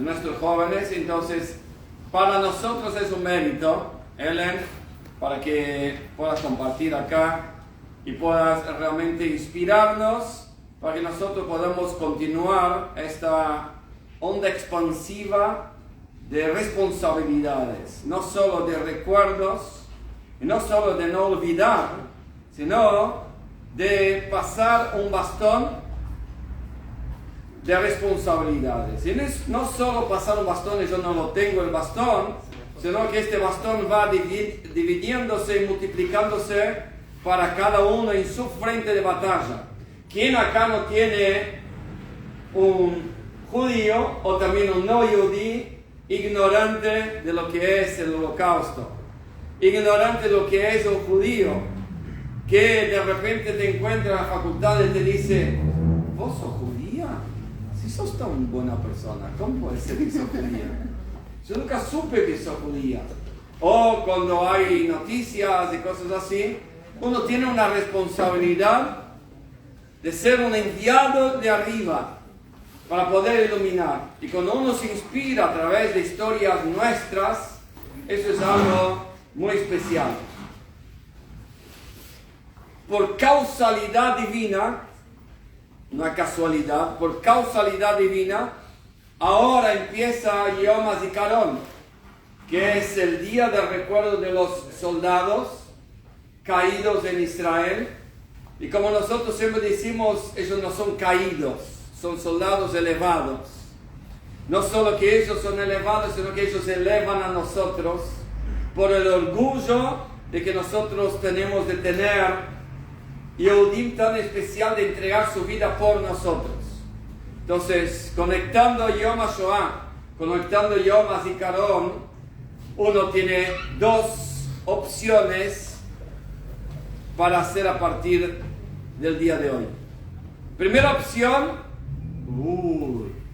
de nuestros jóvenes. Entonces, para nosotros es un mérito, Ellen, para que puedas compartir acá y puedas realmente inspirarnos para que nosotros podamos continuar esta onda expansiva de responsabilidades, no solo de recuerdos, y no solo de no olvidar, sino de pasar un bastón de responsabilidades. Y no solo pasar un bastón y yo no lo tengo el bastón, sino que este bastón va dividiéndose y multiplicándose para cada uno en su frente de batalla. ¿Quién acá no tiene un judío o también un no judío ignorante de lo que es el holocausto? Ignorante de lo que es un judío, que de repente te encuentra en la facultad y te dice: ¿vos sos judía? Si sos tan buena persona, ¿cómo puede ser que sos judía? Yo nunca supe que sos judía. O cuando hay noticias y cosas así, uno tiene una responsabilidad de ser un enviado de arriba para poder iluminar. Y cuando uno se inspira a través de historias nuestras, eso es algo muy especial. Por causalidad divina, no es casualidad, por causalidad divina, ahora empieza Yom HaZikaron, que es el día de recuerdo de los soldados caídos en Israel. Y como nosotros siempre decimos, ellos no son caídos, son soldados elevados. No solo que ellos son elevados, sino que ellos elevan a nosotros por el orgullo de que nosotros tenemos de tener Yehudim tan especial de entregar su vida por nosotros. Entonces, conectando Yom HaShoah, conectando Yom HaZikaron, uno tiene dos opciones para hacer a partir del día de hoy. Primera opción,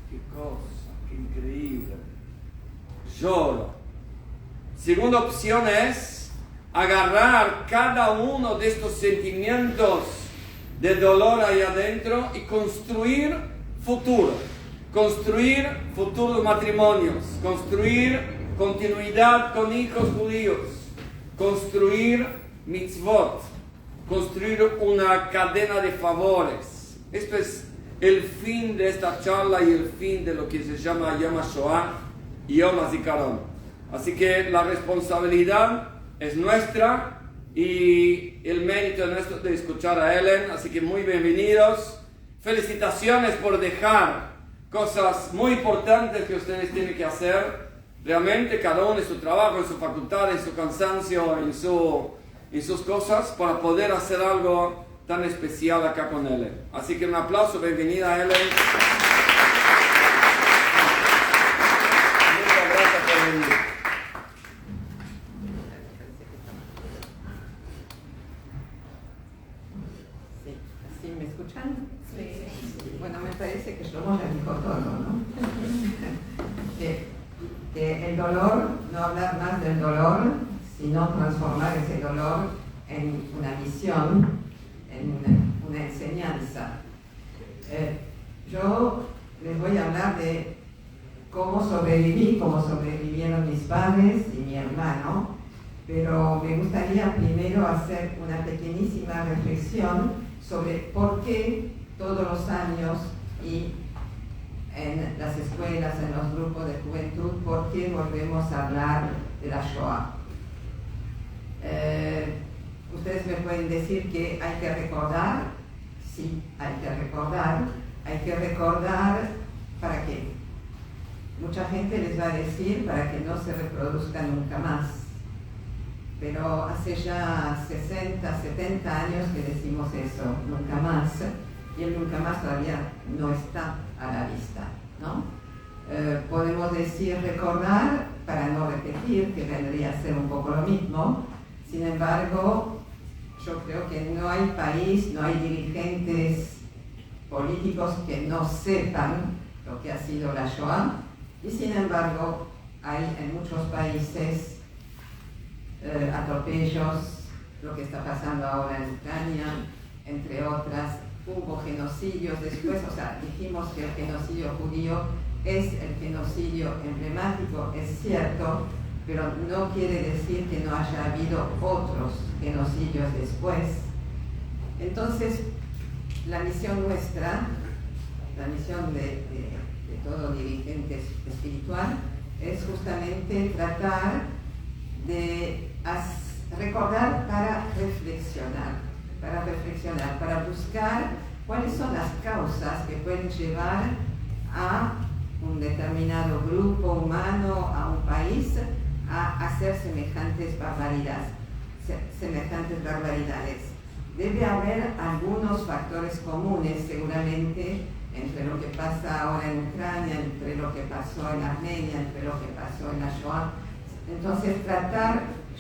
qué cosa, qué increíble, lloro. Segunda opción es agarrar cada uno de estos sentimientos de dolor ahí adentro y construir futuros matrimonios, construir continuidad con hijos judíos, construir mitzvot, construir una cadena de favores. Esto es el fin de esta charla y el fin de lo que se llama Yom HaShoah y Yom HaZikaron. Así que la responsabilidad es nuestra y el mérito es nuestro de escuchar a Ellen. Así que muy bienvenidos. Felicitaciones por dejar cosas muy importantes que ustedes tienen que hacer. Realmente cada uno en su trabajo, en su facultad, en su cansancio, en sus cosas, para poder hacer algo tan especial acá con Ellen. Así que un aplauso, bienvenida a Ellen. Muchas gracias por venir. ¿Me escuchan? Sí. Bueno, me parece que Shlomo ya dijo todo, ¿no? que el dolor, no hablar más del dolor, sino transformar ese dolor en una misión, en una enseñanza. Yo les voy a hablar de cómo sobrevivieron mis padres y mi hermano, pero me gustaría primero hacer una pequeñísima reflexión sobre por qué todos los años y en las escuelas, en los grupos de juventud, por qué volvemos a hablar de la Shoah. Ustedes me pueden decir que hay que recordar. Sí, hay que recordar. Hay que recordar ¿para qué? Mucha gente les va a decir para que no se reproduzca nunca más. Pero hace ya 60, 70 años que decimos eso, nunca más, y el nunca más todavía no está a la vista, ¿no? Podemos decir recordar para no repetir, que vendría a ser un poco lo mismo. Sin embargo, yo creo que no hay país, no hay dirigentes políticos que no sepan lo que ha sido la Shoah, y sin embargo hay en muchos países atropellos, lo que está pasando ahora en Ucrania, entre otras. Hubo genocidios después, o sea, dijimos que el genocidio judío es el genocidio emblemático, es cierto, pero no quiere decir que no haya habido otros genocidios después. Entonces, la misión nuestra, la misión de todo dirigente espiritual, es justamente tratar de recordar para reflexionar, para buscar cuáles son las causas que pueden llevar a un determinado grupo humano, a un país, a hacer semejantes barbaridades. Debe haber algunos factores comunes, seguramente, entre lo que pasa ahora en Ucrania, entre lo que pasó en Armenia, entre lo que pasó en la Shoah. Entonces,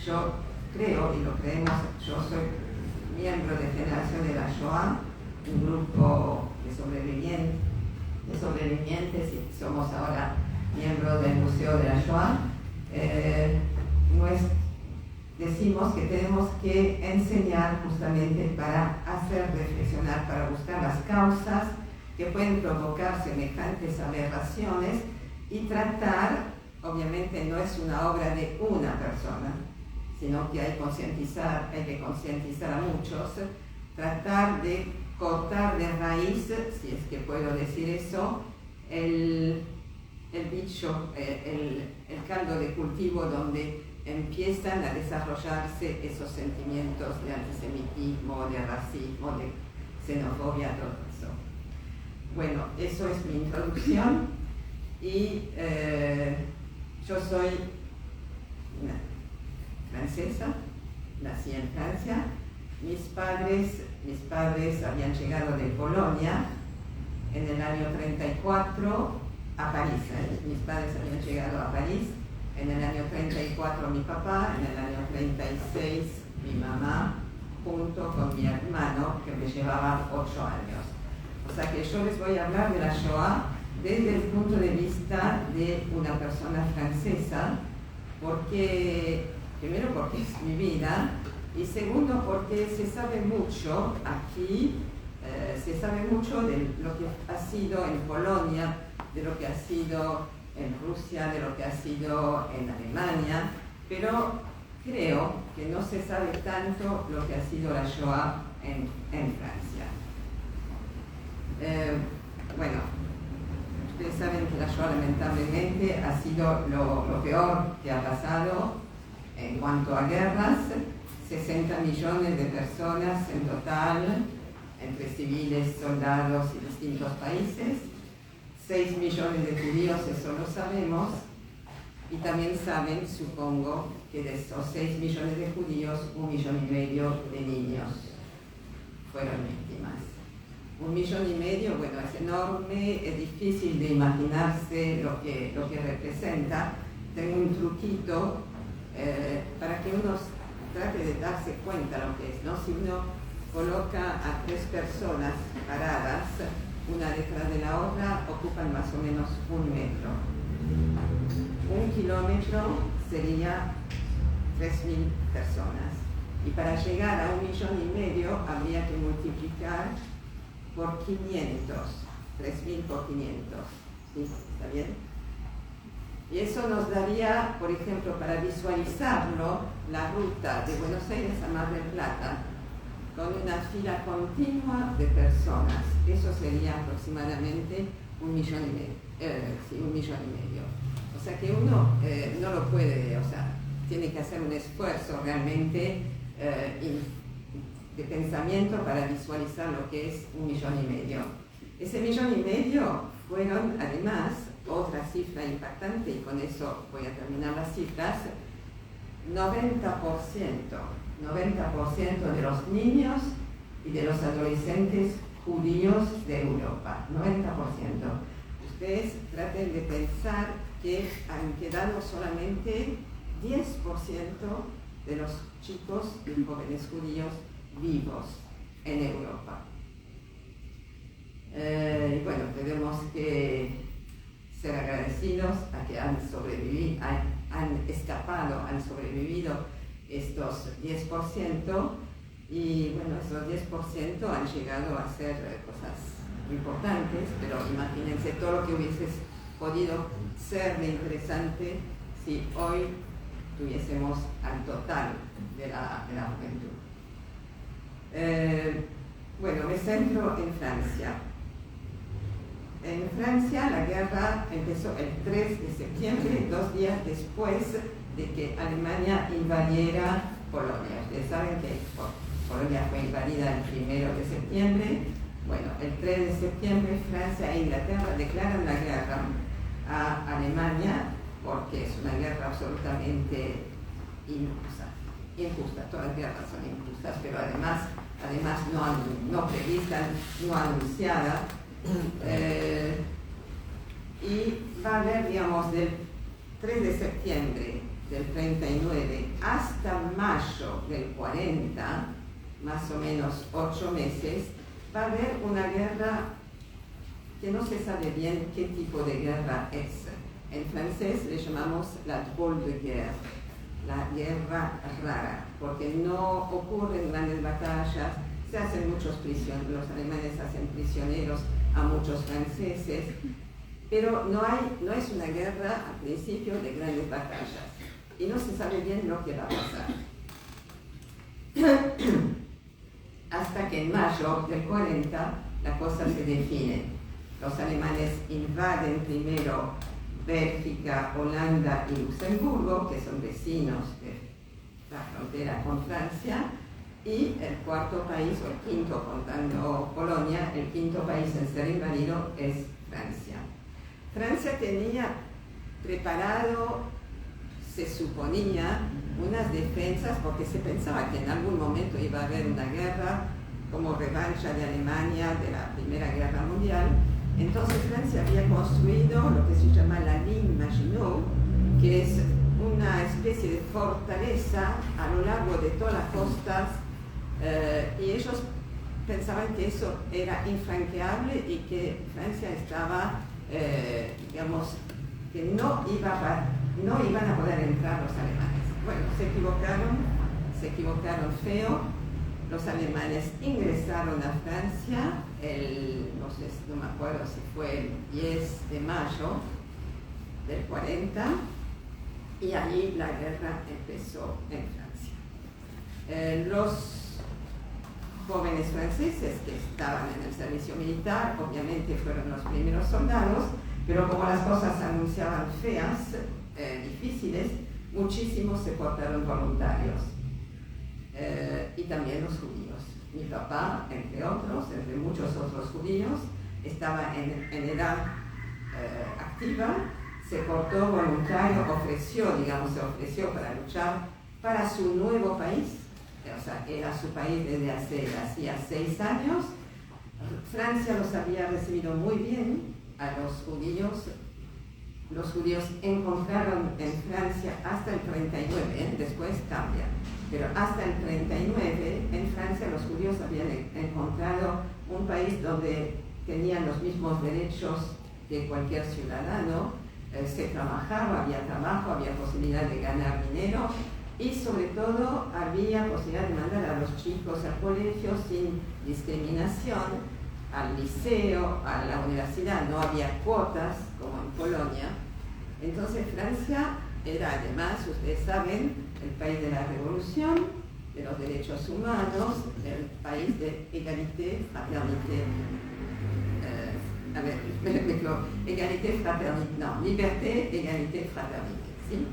yo creo, y lo creemos, yo soy miembro de Generación de la Shoah, un grupo de sobrevivientes, y somos ahora miembros del Museo de la Shoah. Decimos que tenemos que enseñar justamente para hacer reflexionar, para buscar las causas que pueden provocar semejantes aberraciones y tratar, obviamente no es una obra de una persona, sino que hay que concientizar a muchos, tratar de cortar de raíz, si es que puedo decir eso, el bicho, el caldo de cultivo donde empiezan a desarrollarse esos sentimientos de antisemitismo, de racismo, de xenofobia, todo eso. Bueno, eso es mi introducción y yo soy una francesa, nací en Francia. Mis padres habían llegado de Polonia en el año 34 a París. Mis padres habían llegado a París. En el año 34 mi papá, en el año 36 mi mamá, junto con mi hermano que me llevaba 8 años. O sea que yo les voy a hablar de la Shoah desde el punto de vista de una persona francesa, primero porque es mi vida, y segundo porque se sabe mucho aquí, se sabe mucho de lo que ha sido en Polonia, de lo que ha sido en Rusia, de lo que ha sido en Alemania, pero creo que no se sabe tanto lo que ha sido la Shoah en Francia. Bueno, ustedes saben que la Shoah lamentablemente ha sido lo peor que ha pasado en cuanto a guerras. 60 millones de personas en total, entre civiles, soldados y distintos países. 6 millones de judíos, eso lo sabemos, y también saben, supongo, que de esos 6 millones de judíos, 1,5 millones de niños fueron víctimas. 1,5 millones, bueno, es enorme, es difícil de imaginarse lo que representa. Tengo un truquito para que uno trate de darse cuenta lo que es, ¿no? Si uno coloca a 3 personas paradas, una detrás de la otra, ocupan más o menos 1 metro. 1 kilómetro sería 3.000 personas. Y para llegar a 1,5 millones habría que multiplicar por 500. 3.000 por 500. ¿Sí? ¿Está bien? Y eso nos daría, por ejemplo, para visualizarlo, la ruta de Buenos Aires a Mar del Plata, con una fila continua de personas. Eso sería aproximadamente 1,5 millones. Sí, 1,5 millones. O sea que uno no lo puede, o sea, tiene que hacer un esfuerzo realmente de pensamiento para visualizar lo que es 1,5 millones. Ese 1,5 millones fueron, además, otra cifra impactante, y con eso voy a terminar las cifras, 90% de los niños y de los adolescentes judíos de Europa, 90%. Ustedes traten de pensar que han quedado solamente 10% de los chicos y jóvenes judíos vivos en Europa. Y bueno, tenemos que ser agradecidos a que han sobrevivido, han escapado, han sobrevivido estos 10%, y bueno, esos 10% han llegado a hacer cosas importantes, pero imagínense todo lo que hubiese podido ser de interesante si hoy tuviésemos al total de la juventud. Bueno, me centro en Francia. En Francia la guerra empezó el 3 de septiembre, 2 días después de que Alemania invadiera Polonia. Ustedes saben que Polonia fue invadida el 1 de septiembre. Bueno, el 3 de septiembre Francia e Inglaterra declaran la guerra a Alemania porque es una guerra absolutamente injusta. Todas las guerras son injustas, pero además no prevista, no anunciada. Y va a haber, digamos, del 3 de septiembre del 39 hasta mayo del 40, más o menos 8 meses, va a haber una guerra que no se sabe bien qué tipo de guerra es. En francés le llamamos la drôle de guerre, la guerra rara, porque no ocurren grandes batallas, se hacen muchos prisioneros, los alemanes hacen prisioneros a muchos franceses, pero no es una guerra al principio de grandes batallas y no se sabe bien lo que va a pasar. Hasta que en mayo del 40 la cosa se define. Los alemanes invaden primero Bélgica, Holanda y Luxemburgo, que son vecinos de la frontera con Francia, y el cuarto país, o el quinto contando Polonia, el quinto país en ser invadido es Francia. Francia tenía preparado, se suponía, unas defensas porque se pensaba que en algún momento iba a haber una guerra como revancha de Alemania de la Primera Guerra Mundial. Entonces Francia había construido lo que se llama la ligne Maginot, que es una especie de fortaleza a lo largo de todas las costas, y ellos pensaban que eso era infranqueable y que Francia estaba, digamos, que no iban a poder entrar los alemanes. Bueno, se equivocaron feo. Los alemanes ingresaron a Francia no me acuerdo si fue el 10 de mayo del 40, y allí la guerra empezó en Francia. Los jóvenes franceses que estaban en el servicio militar obviamente fueron los primeros soldados, pero como las cosas anunciaban feas, difíciles, muchísimos se portaron voluntarios. Y también los judíos. Mi papá, entre muchos otros judíos, estaba en edad activa, se portó voluntario, se ofreció para luchar para su nuevo país, o sea, era su país desde hacía 6 años. Francia los había recibido muy bien a los judíos. Los judíos encontraron en Francia hasta el 39, después cambia, pero hasta el 39 en Francia los judíos habían encontrado un país donde tenían los mismos derechos que cualquier ciudadano, se trabajaba, había trabajo, había posibilidad de ganar dinero y sobre todo había posibilidad de mandar a los chicos al colegio sin discriminación, al liceo, a la universidad, no había cuotas como en Polonia. Entonces Francia era además, ustedes saben, el país de la revolución, de los derechos humanos, el país de égalité, fraternité, liberté, égalité, fraternité, ¿sí?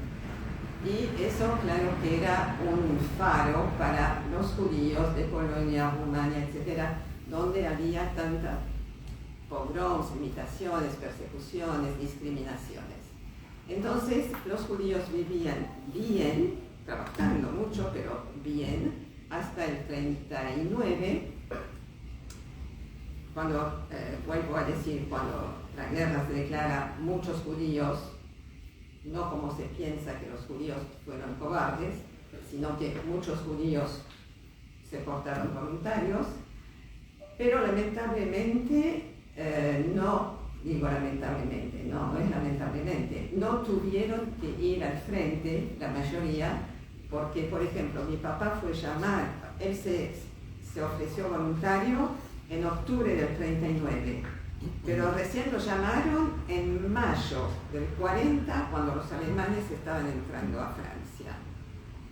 Y eso, claro que era un faro para los judíos de Polonia, Rumania, etcétera, donde había tantas pogroms, limitaciones, persecuciones, discriminaciones. Entonces, los judíos vivían bien, trabajando mucho, pero bien, hasta el 39, cuando, vuelvo a decir, cuando la guerra se declara, muchos judíos, no como se piensa que los judíos fueron cobardes, sino que muchos judíos se portaron voluntarios, pero lamentablemente, no es lamentablemente, no tuvieron que ir al frente, la mayoría, porque, por ejemplo, mi papá fue llamado, él se ofreció voluntario en octubre del 39, pero recién lo llamaron en mayo del 40, cuando los alemanes estaban entrando a Francia.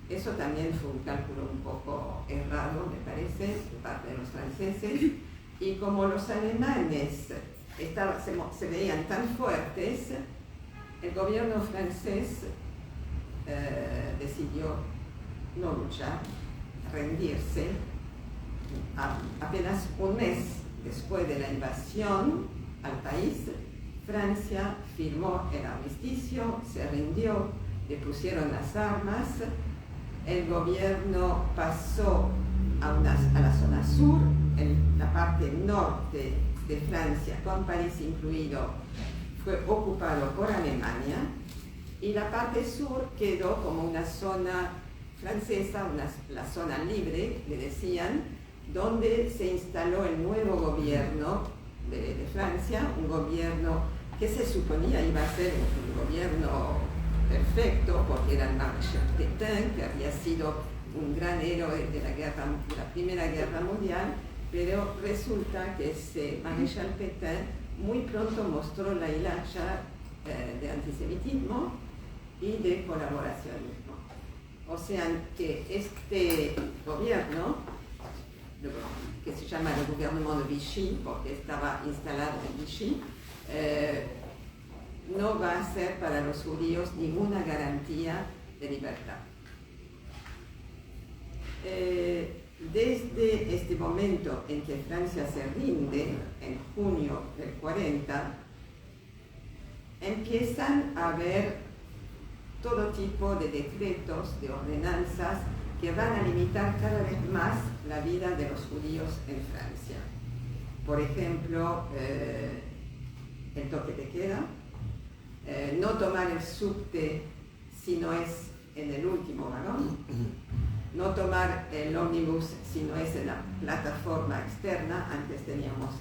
Eso también fue un cálculo un poco errado, me parece, de parte de los franceses, y como los alemanes se veían tan fuertes, el gobierno francés decidió no luchar, rendirse. Apenas un mes después de la invasión al país, Francia firmó el armisticio, se rindió, le pusieron las armas, el gobierno pasó a la zona sur, en la parte norte de Francia, con París incluido, fue ocupado por Alemania, y la parte sur quedó como una zona francesa, la zona libre, le decían, donde se instaló el nuevo gobierno de Francia, un gobierno que se suponía iba a ser un gobierno perfecto, porque era el Maréchal Pétain, que había sido un gran héroe de la Primera Guerra Mundial, pero resulta que ese Maréchal Pétain muy pronto mostró la hilacha de antisemitismo y de colaboracionismo. O sea que este gobierno, que se llama el gobierno de Vichy, porque estaba instalado en Vichy, no va a ser para los judíos ninguna garantía de libertad. Desde este momento en que Francia se rinde, en junio del 40, empiezan a haber todo tipo de decretos, de ordenanzas que van a limitar cada vez más la vida de los judíos en Francia. Por ejemplo, el toque de queda, no tomar el subte si no es en el último vagón, no tomar el ómnibus si no es en la plataforma externa. Antes teníamos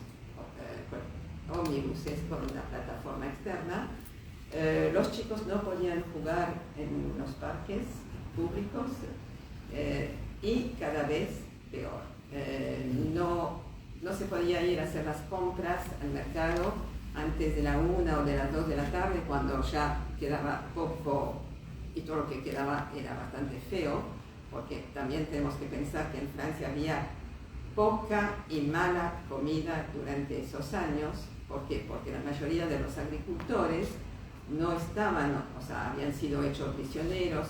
ómnibuses con una plataforma externa. Los chicos no podían jugar en los parques públicos y cada vez peor. No se podía ir a hacer las compras al mercado antes de la 1 o de las 2 de la tarde, cuando ya quedaba poco y todo lo que quedaba era bastante feo, porque también tenemos que pensar que en Francia había poca y mala comida durante esos años. ¿Por qué? Porque la mayoría de los agricultores no estaban, o sea, habían sido hechos prisioneros,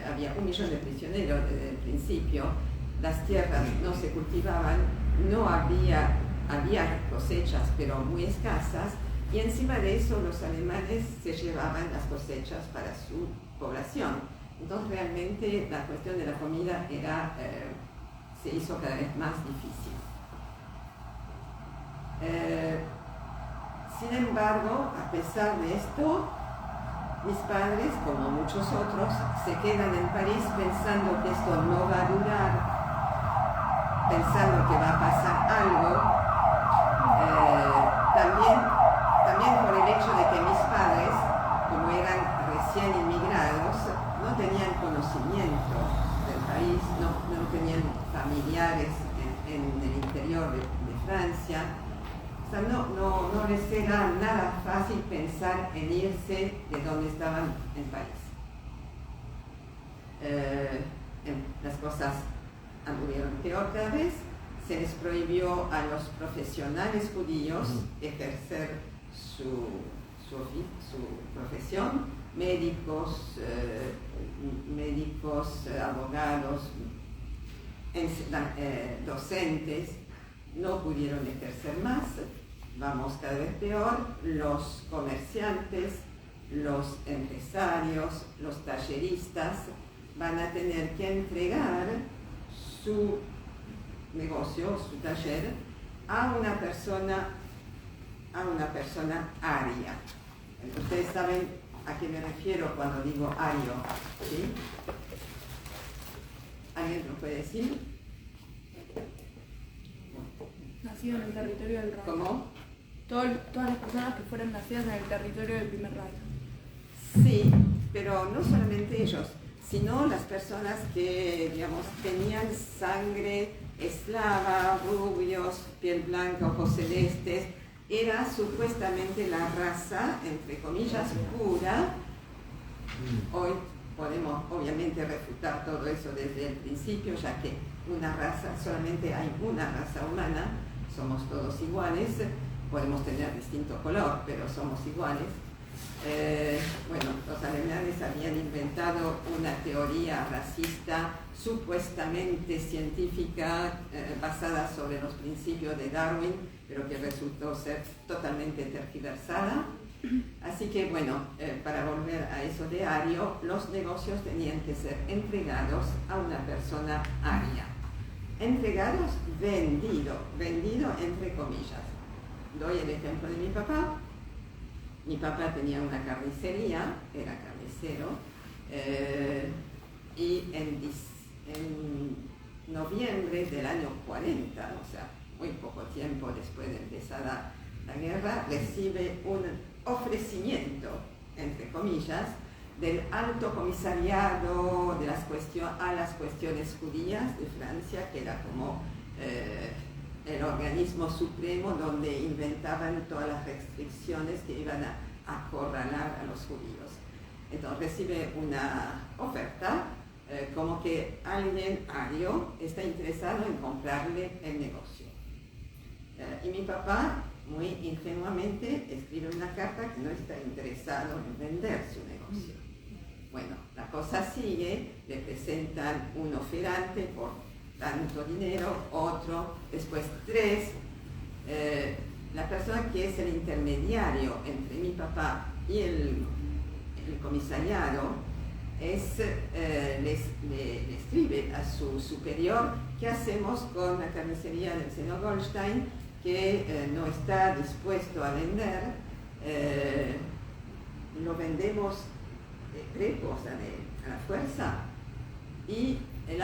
había 1 millón de prisioneros desde el principio, las tierras no se cultivaban, no había cosechas, pero muy escasas, y encima de eso los alemanes se llevaban las cosechas para su población. Entonces realmente la cuestión de la comida se hizo cada vez más difícil. Sin embargo, a pesar de esto, mis padres, como muchos otros, se quedan en París pensando que esto no va a durar, pensando que va a pasar algo. También por el hecho de que mis padres, como eran recién inmigrados, no tenían conocimiento del país, no tenían familiares en el interior de Francia. O sea, no les era nada fácil pensar en irse de donde estaban en París. Las cosas anduvieron peor cada vez. Se les prohibió a los profesionales judíos ejercer su profesión. Médicos, abogados, docentes, no pudieron ejercer más. Vamos cada vez peor. Los comerciantes, los empresarios, los talleristas van a tener que entregar su negocio, su taller, a una persona aria. Ustedes saben a qué me refiero cuando digo ario, ¿sí? ¿Alguien lo puede decir? Nacido en el territorio del Reich. ¿Cómo? Todas las personas que fueron nacidas en el territorio del Primer Reich. Sí, pero no solamente ellos, sino las personas que, digamos, tenían sangre eslava, rubios, piel blanca, ojos celestes, era supuestamente la raza, entre comillas, pura. Hoy podemos obviamente refutar todo eso desde el principio, ya que una raza, solamente hay una raza humana, somos todos iguales, podemos tener distinto color, pero somos iguales. Bueno, los alemanes habían inventado una teoría racista supuestamente científica basada sobre los principios de Darwin, pero que resultó ser totalmente tergiversada. Así que bueno, para volver a eso de ario, los negocios tenían que ser entregados a una persona aria. Entregados, vendido entre comillas. Doy el ejemplo de mi papá. Mi papá tenía una carnicería, era carnicero, y en noviembre del año 40, o sea, muy poco tiempo después de empezar la guerra, recibe un ofrecimiento, entre comillas, del Alto Comisariado de a las cuestiones judías de Francia, que era como el organismo supremo donde inventaban todas las restricciones que iban a acorralar a los judíos. Entonces recibe una oferta como que alguien ario está interesado en comprarle el negocio. Y mi papá, muy ingenuamente, escribe una carta que no está interesado en vender su negocio. Bueno, la cosa sigue, le presentan un oferante por tanto dinero, otro, después tres. La persona que es el intermediario entre mi papá y el comisariado le escribe a su superior: ¿qué hacemos con la carnicería del señor Goldstein que no está dispuesto a vender? Lo vendemos prepo, o sea, a la fuerza. Y el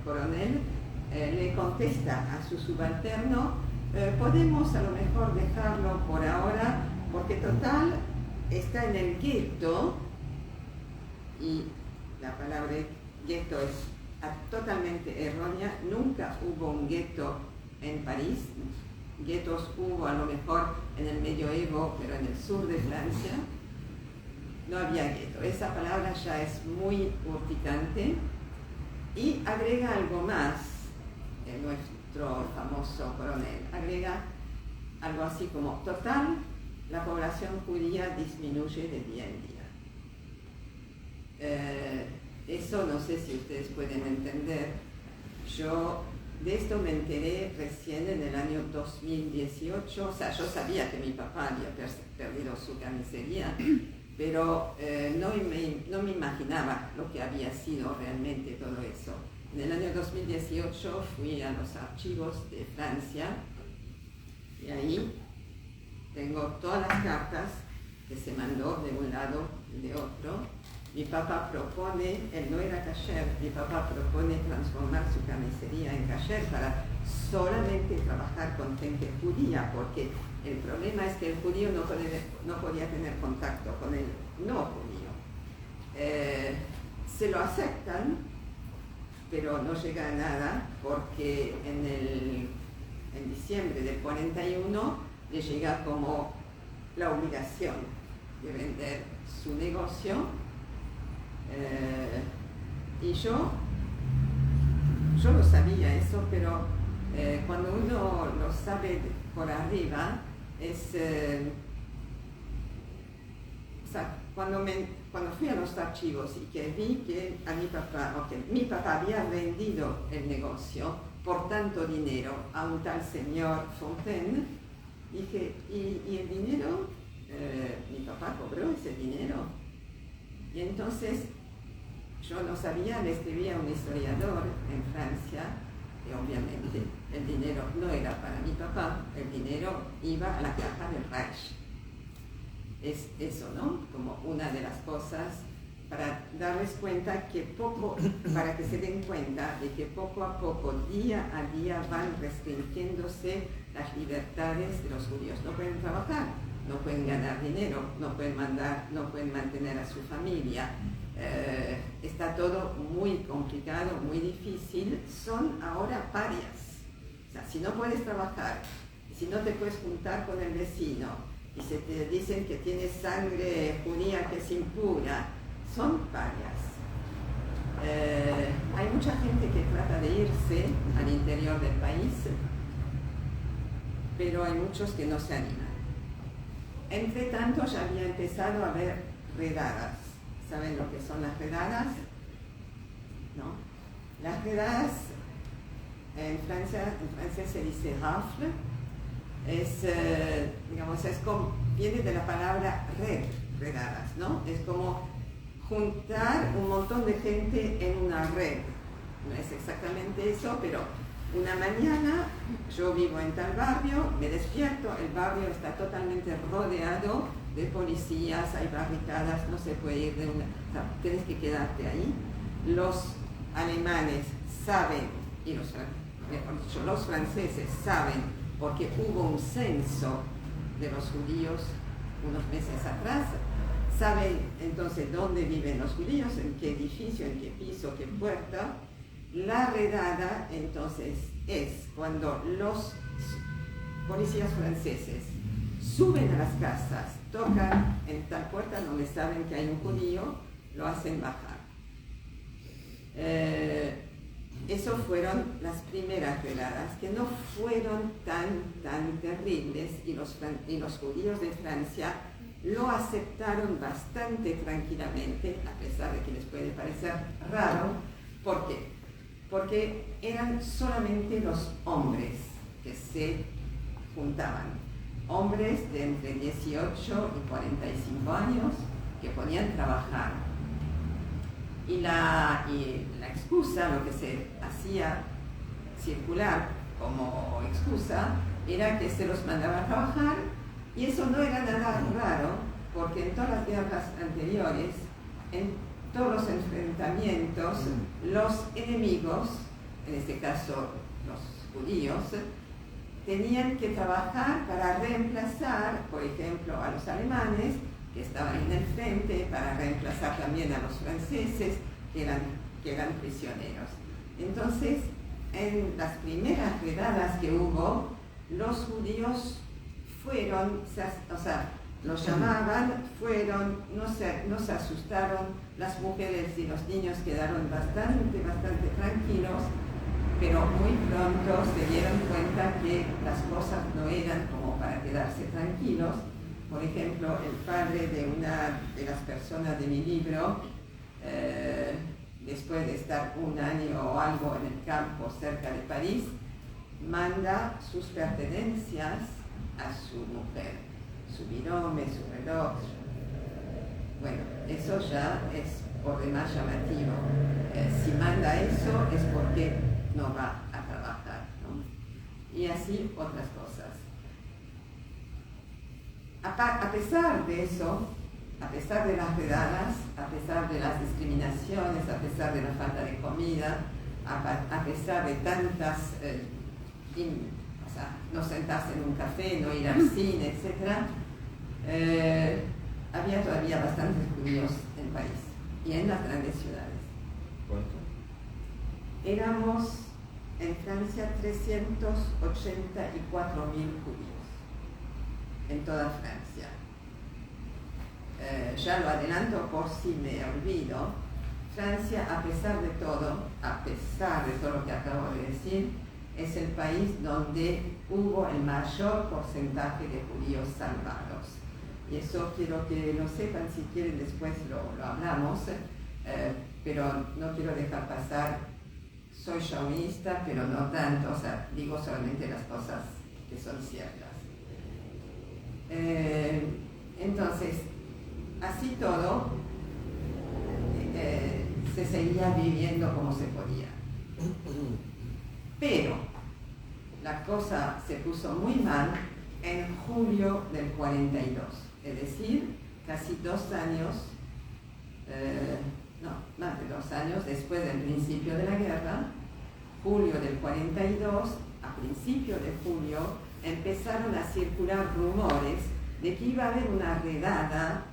coronel le contesta a su subalterno: podemos a lo mejor dejarlo por ahora, porque total está en el gueto, y la palabra gueto es totalmente errónea. Nunca hubo un gueto en París. Guetos hubo a lo mejor en el medioevo, pero en el sur de Francia no había gueto. Esa palabra ya es muy urticante. Y agrega algo más, nuestro famoso coronel, agrega algo así como: total, la población judía disminuye de día en día. Eso no sé si ustedes pueden entender. Yo de esto me enteré recién en el año 2018, o sea, yo sabía que mi papá había perdido su carnicería, pero no me imaginaba lo que había sido realmente todo eso. En el año 2018 fui a los archivos de Francia y ahí tengo todas las cartas que se mandó de un lado y de otro. Mi papá propone, él no era kasher, mi papá propone transformar su carnicería en kasher para solamente trabajar con gente judía, porque el problema es que el judío no podía tener contacto con el no judío. Se lo aceptan, pero no llega a nada, porque en diciembre del 41 le llega como la obligación de vender su negocio. Y yo lo sabía eso, pero cuando uno lo sabe por arriba, cuando fui a los archivos y que vi que mi papá había vendido el negocio por tanto dinero a un tal señor Fontaine, dije: ¿y el dinero? Mi papá cobró ese dinero. Y entonces yo no sabía, le escribí a un historiador en Francia, que obviamente el dinero no era para mi papá, el dinero iba a la caja del Reich. Es eso, ¿no? Como una de las cosas para darles cuenta para que se den cuenta de que poco a poco, día a día, van restringiéndose las libertades de los judíos. No pueden trabajar, no pueden ganar dinero, no pueden mantener a su familia. Está todo muy complicado, muy difícil. Son ahora parias. O sea, si no puedes trabajar, si no te puedes juntar con el vecino y se te dicen que tienes sangre judía que es impura, son parias. Hay mucha gente que trata de irse al interior del país, pero hay muchos que no se animan. Entre tanto, ya había empezado a haber redadas. ¿Saben lo que son las redadas? ¿No? Las redadas en Francia se dice rafle, viene de la palabra red, redadas, ¿no? Es como juntar un montón de gente en una red. No es exactamente eso, pero una mañana yo vivo en tal barrio, me despierto, el barrio está totalmente rodeado de policías, hay barricadas, no se puede ir de una... O sea, tienes que quedarte ahí. Los alemanes saben, y los franceses saben, porque hubo un censo de los judíos unos meses atrás, saben entonces dónde viven los judíos, en qué edificio, en qué piso, qué puerta. La redada entonces es cuando los policías franceses suben a las casas, tocan en tal puerta donde saben que hay un judío, lo hacen bajar. Eso fueron las primeras redadas, que no fueron tan terribles, y los judíos de Francia lo aceptaron bastante tranquilamente, a pesar de que les puede parecer raro. ¿Por qué? Porque eran solamente los hombres que se juntaban, hombres de entre 18 y 45 años que podían trabajar. Y la excusa, lo que se hacía circular como excusa, era que se los mandaba a trabajar, y eso no era nada raro, porque en todas las guerras anteriores, en todos los enfrentamientos, los enemigos, en este caso los judíos, tenían que trabajar para reemplazar, por ejemplo, a los alemanes, que estaban en el frente, para reemplazar también a los franceses, que eran prisioneros. Entonces, en las primeras redadas que hubo, los judíos fueron, los llamaban, fueron, no se asustaron, las mujeres y los niños quedaron bastante tranquilos, pero muy pronto se dieron cuenta que las cosas no eran como para quedarse tranquilos. Por ejemplo, el padre de una de las personas de mi libro, después de estar un año o algo en el campo cerca de París, manda sus pertenencias a su mujer, su binome, su reloj. Bueno, eso ya es por demás llamativo. Si manda eso es porque no va a trabajar, ¿no? Y así otras cosas. A pesar de eso, a pesar de las redadas, a pesar de las discriminaciones, a pesar de la falta de comida, a pesar de tantas, no sentarse en un café, no ir al cine, etc., había todavía bastantes judíos en París y en las grandes ciudades. ¿Cuánto? Éramos en Francia 384.000 judíos en toda Francia. Ya lo adelanto por si me olvido. Francia, a pesar de todo lo que acabo de decir, es el país donde hubo el mayor porcentaje de judíos salvados. Y eso quiero que lo sepan, si quieren después lo hablamos, pero no quiero dejar pasar, soy chauvinista, pero no tanto, digo solamente las cosas que son ciertas. Entonces, así todo, se seguía viviendo como se podía. Pero la cosa se puso muy mal en julio del 42, es decir, casi 2 años, más de 2 años después del principio de la guerra. Julio del 42, a principio de julio, empezaron a circular rumores de que iba a haber una redada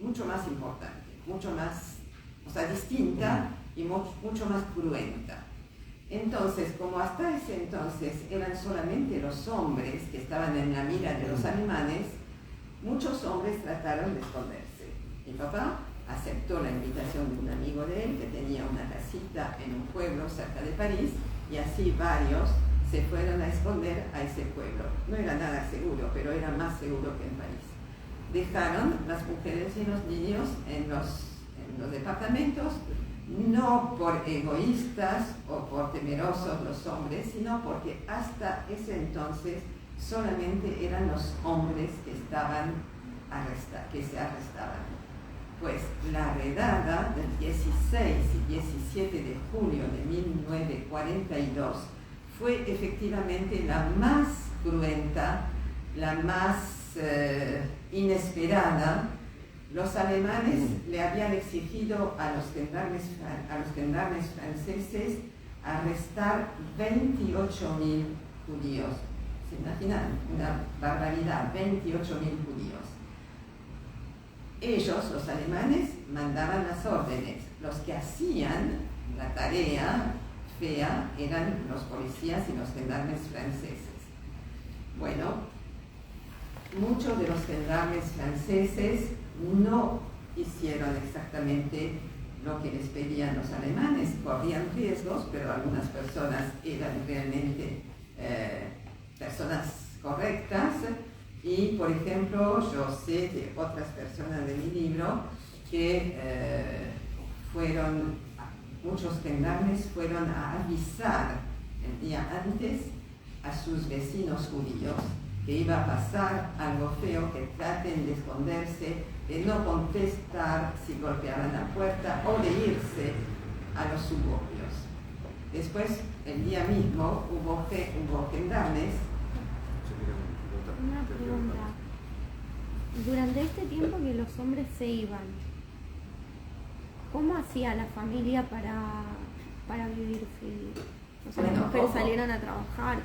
mucho más importante, mucho más, distinta y mucho más cruenta. Entonces, como hasta ese entonces eran solamente los hombres que estaban en la mira de los alemanes, muchos hombres trataron de esconderse. Mi papá aceptó la invitación de un amigo de él que tenía una casita en un pueblo cerca de París, y así varios se fueron a esconder a ese pueblo. No era nada seguro, pero era más seguro que en París. Dejaron las mujeres y los niños en los departamentos, no por egoístas o por temerosos los hombres, sino porque hasta ese entonces solamente eran los hombres que se arrestaban. Pues la redada del 16 y 17 de julio de 1942 fue efectivamente la más cruenta, la más inesperada. Los alemanes le habían exigido a los gendarmes franceses arrestar 28.000 judíos. ¿Se imaginan? Una barbaridad, 28.000 judíos. Ellos, los alemanes, mandaban las órdenes. Los que hacían la tarea fea eran los policías y los gendarmes franceses. Bueno, muchos de los gendarmes franceses no hicieron exactamente lo que les pedían los alemanes, corrían riesgos, pero algunas personas eran realmente personas correctas. Y, por ejemplo, yo sé de otras personas de mi libro que muchos gendarmes fueron a avisar el día antes a sus vecinos judíos que iba a pasar algo feo, que traten de esconderse, de no contestar si golpeaban la puerta o de irse a los suburbios. Después, el día mismo, hubo gendarmes. Una pregunta. Durante este tiempo que los hombres se iban, ¿cómo hacía la familia para vivir feliz? O sea, las mujeres salieron a trabajar.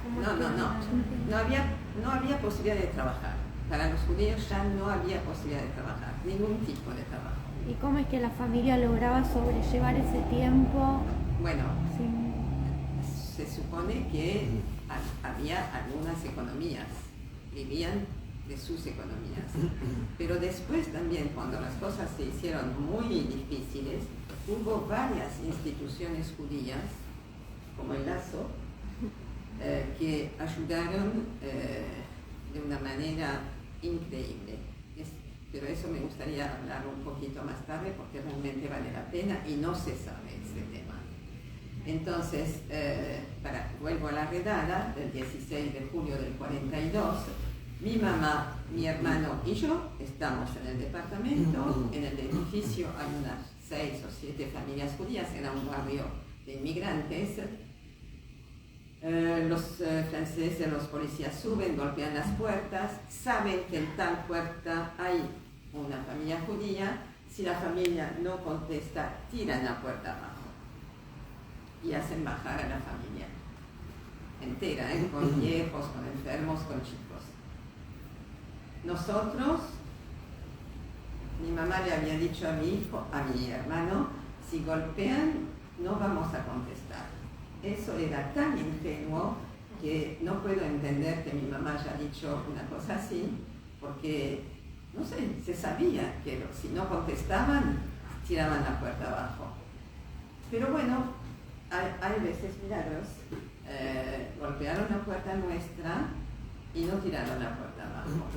No había posibilidad de trabajar. Para los judíos ya no había posibilidad de trabajar, ningún tipo de trabajo. ¿Y cómo es que la familia lograba sobrellevar ese tiempo? Bueno, se supone que había algunas economías, vivían de sus economías. Pero después también, cuando las cosas se hicieron muy difíciles, hubo varias instituciones judías, como el Lazo, que ayudaron de una manera increíble. Pero eso me gustaría hablar un poquito más tarde porque realmente vale la pena y no se sabe este tema. Entonces, vuelvo a la redada del 16 de julio del 42. Mi mamá, mi hermano y yo estamos en el departamento. En el edificio hay unas 6 o 7 familias judías, era un barrio de inmigrantes. Los franceses, los policías suben, golpean las puertas, saben que en tal puerta hay una familia judía. Si la familia no contesta, tiran la puerta abajo y hacen bajar a la familia entera, con viejos, con enfermos, con chicos. Nosotros, mi mamá le había dicho a mi hermano, si golpean, no vamos a contestar. Eso era tan ingenuo que no puedo entender que mi mamá haya dicho una cosa así, porque, no sé, se sabía que si no contestaban, tiraban la puerta abajo. Pero bueno, hay veces milagros. Golpearon la puerta nuestra y no tiraron la puerta abajo.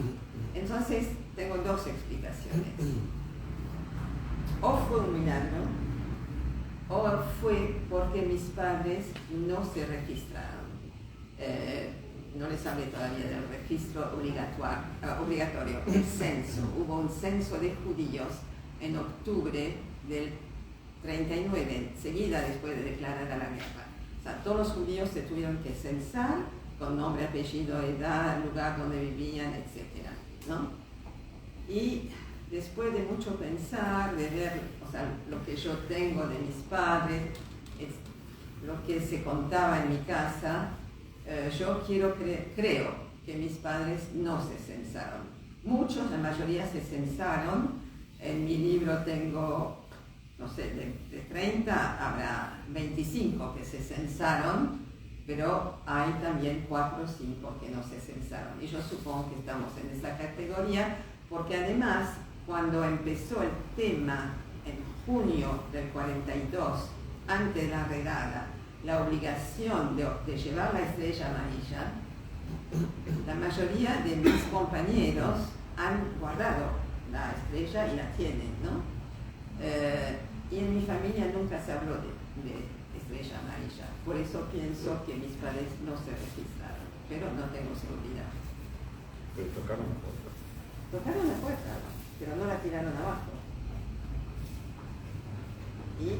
Entonces, tengo dos explicaciones. O fue un milagro, o fue porque mis padres no se registraron. No les hablé todavía del registro obligatorio, el censo. Hubo un censo de judíos en octubre del 39, enseguida después de declarada la guerra. O sea, todos los judíos se tuvieron que censar con nombre, apellido, edad, lugar donde vivían, etc., ¿no? Y después de mucho pensar, de ver, o sea, lo que yo tengo de mis padres, lo que se contaba en mi casa, yo creo que mis padres no se censaron. Muchos, la mayoría se censaron. En mi libro tengo no sé, de 30 habrá 25 que se censaron, pero hay también 4 o 5 que no se censaron. Y yo supongo que estamos en esa categoría, porque además, cuando empezó el tema en junio del 42, antes de la redada, la obligación de llevar la estrella amarilla, la mayoría de mis compañeros han guardado la estrella y la tienen, ¿no? Y en mi familia nunca se habló de estrella amarilla. Por eso pienso que mis padres no se registraron, pero no tengo seguridad. Pero tocaron la puerta. Tocaron la puerta, pero no la tiraron abajo. Y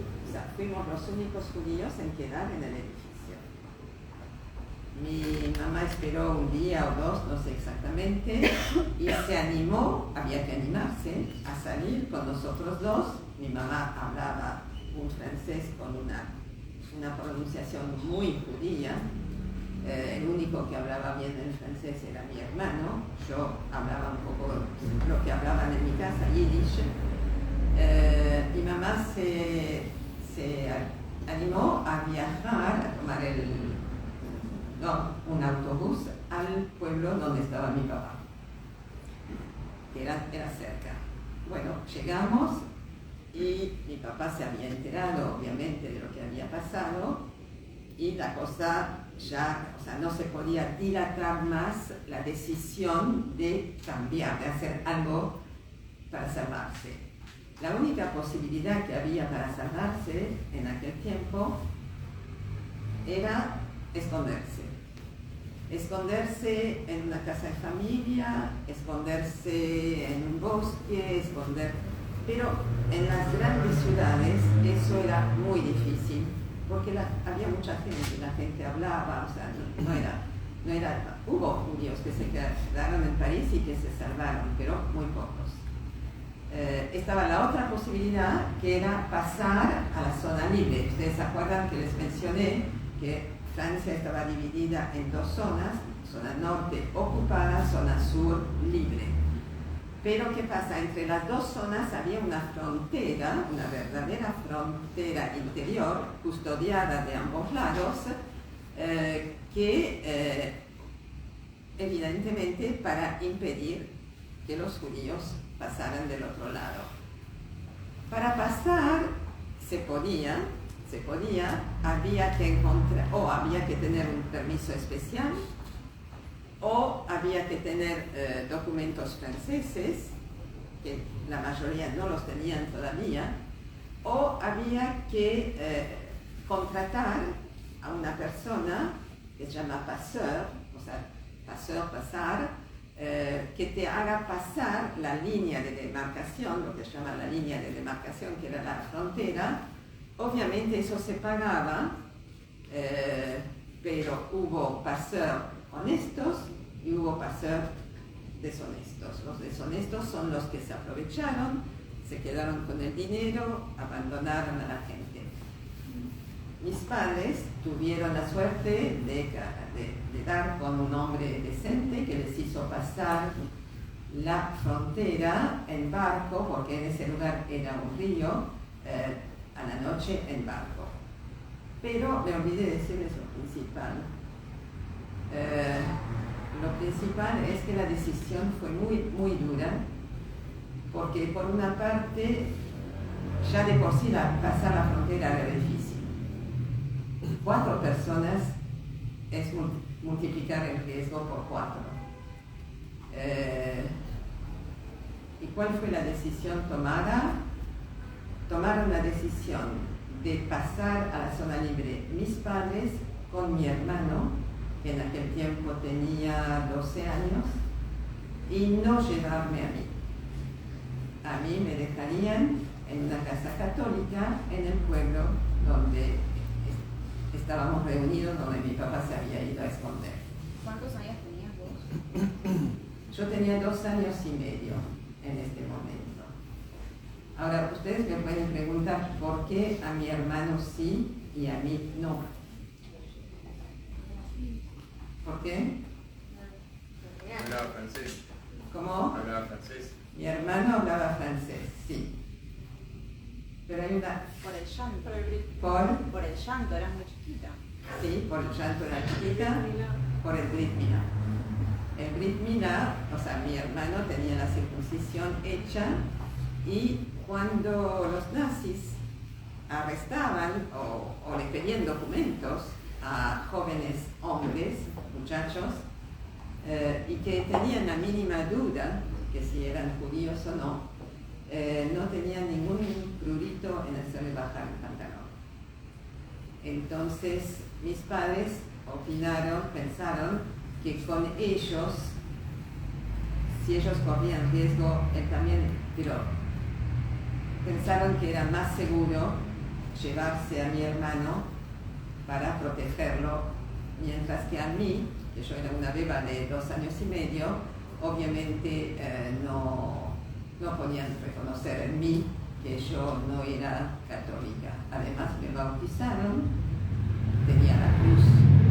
fuimos los únicos judíos en quedar en el edificio. Mi mamá esperó un día o dos, no sé exactamente, y se animó, había que animarse, a salir con nosotros dos. Mi mamá hablaba un francés con una pronunciación muy judía. El único que hablaba bien el francés era mi hermano. Yo hablaba un poco lo que hablaban en mi casa, yiddish. Mi mamá se animó a viajar, a tomar un autobús al pueblo donde estaba mi papá, que era cerca. Bueno, llegamos y mi papá se había enterado, obviamente, de lo que había pasado, y la cosa ya, o sea, no se podía dilatar más la decisión de cambiar, de hacer algo para salvarse. La única posibilidad que había para salvarse en aquel tiempo era esconderse. Esconderse en una casa de familia, esconderse en un bosque, pero en las grandes ciudades eso era muy difícil, porque había mucha gente, la gente hablaba, o sea, no era, hubo judíos que se quedaron en París y que se salvaron, pero muy pocos. Estaba la otra posibilidad, que era pasar a la zona libre. Ustedes se acuerdan que les mencioné que Francia estaba dividida en dos zonas, zona norte ocupada, zona sur libre. Pero ¿qué pasa? Entre las dos zonas había una frontera, una verdadera frontera interior, custodiada de ambos lados, que evidentemente para impedir que los judíos pasaran del otro lado. Para pasar se podía, había que encontrar, o había que tener un permiso especial, o había que tener documentos franceses, que la mayoría no los tenían todavía, o había que contratar a una persona que se llama paseur, o sea, pasar, que te haga pasar la línea de demarcación, lo que se llama la línea de demarcación, que era la frontera. Obviamente eso se pagaba, pero hubo paseurs honestos y hubo paseurs deshonestos. Los deshonestos son los que se aprovecharon, se quedaron con el dinero, abandonaron a la gente. Mis padres tuvieron la suerte de dar con un hombre decente que les hizo pasar la frontera en barco, porque en ese lugar era un río, a la noche en barco. Pero me olvidé decirles lo principal. Lo principal es que la decisión fue muy, muy dura, porque por una parte, ya de por sí pasar la frontera era difícil. 4 personas es multiplicar el riesgo por 4. ¿Y cuál fue la decisión tomada? Tomaron la decisión de pasar a la zona libre mis padres con mi hermano, que en aquel tiempo tenía 12 años, y no llevarme a mí. A mí me dejarían en una casa católica en el pueblo donde estábamos reunidos, donde mi papá se había ido a esconder. ¿Cuántos años tenías vos? Yo tenía 2 años y medio en este momento. Ahora, ustedes me pueden preguntar por qué a mi hermano sí y a mí no. ¿Por qué? Hablaba francés. ¿Cómo? Hablaba francés. Mi hermano hablaba francés, sí. Pero pero hay una... Por el llanto. Por el llanto, eras muy chiquita. Sí, por el llanto de la chiquita, por el Brit Milá. El Brit Milá, o sea, mi hermano tenía la circuncisión hecha y cuando los nazis arrestaban o le pedían documentos a jóvenes hombres, muchachos, y que tenían la mínima duda que si eran judíos o no, no tenían ningún prurito en hacerle bajar el pantalón. Entonces mis padres pensaron que con ellos, si ellos corrían riesgo, él también, pero pensaron que era más seguro llevarse a mi hermano para protegerlo, mientras que a mí, que yo era una beba de 2 años y medio, obviamente no podían reconocer en mí que yo no era católica. Además me bautizaron, tenía la cruz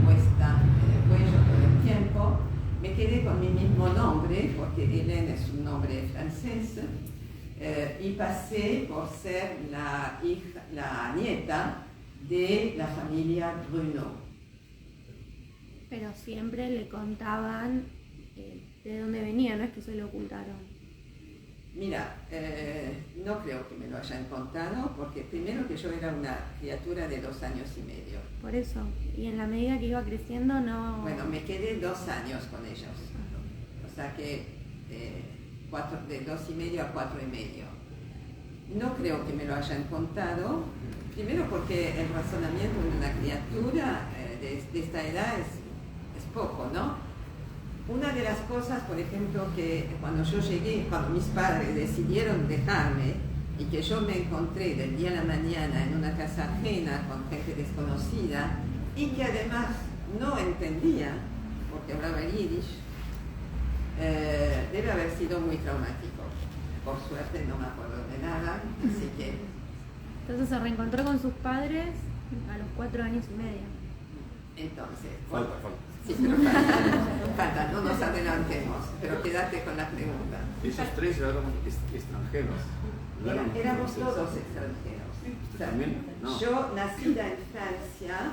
puesta en el cuello todo el tiempo, me quedé con mi mismo nombre, porque Hélène es un nombre francés, y pasé por ser la nieta de la familia Bruno. Pero siempre le contaban de dónde venía, no es que se lo ocultaron. Mira, no creo que me lo hayan contado, porque primero que yo era una criatura de 2 años y medio. Por eso, y en la medida que iba creciendo no... Bueno, me quedé 2 años con ellos, o sea que de 2 y medio a 4 y medio. No creo que me lo hayan contado, primero porque el razonamiento de una criatura de esta edad es poco, ¿no? Una de las cosas, por ejemplo, que cuando yo llegué, cuando mis padres decidieron dejarme y que yo me encontré del día a la mañana en una casa ajena con gente desconocida y que además no entendía, porque hablaba yiddish, debe haber sido muy traumático. Por suerte no me acuerdo de nada, así que... Entonces se reencontró con sus padres a los 4 años y medio. Entonces... Falta. Sí, pero falta, no nos adelantemos, pero quédate con la pregunta. Esos 3 eran extranjeros. Éramos todos extranjeros. ¿Usted O sea, también? No. yo, nacida en Francia,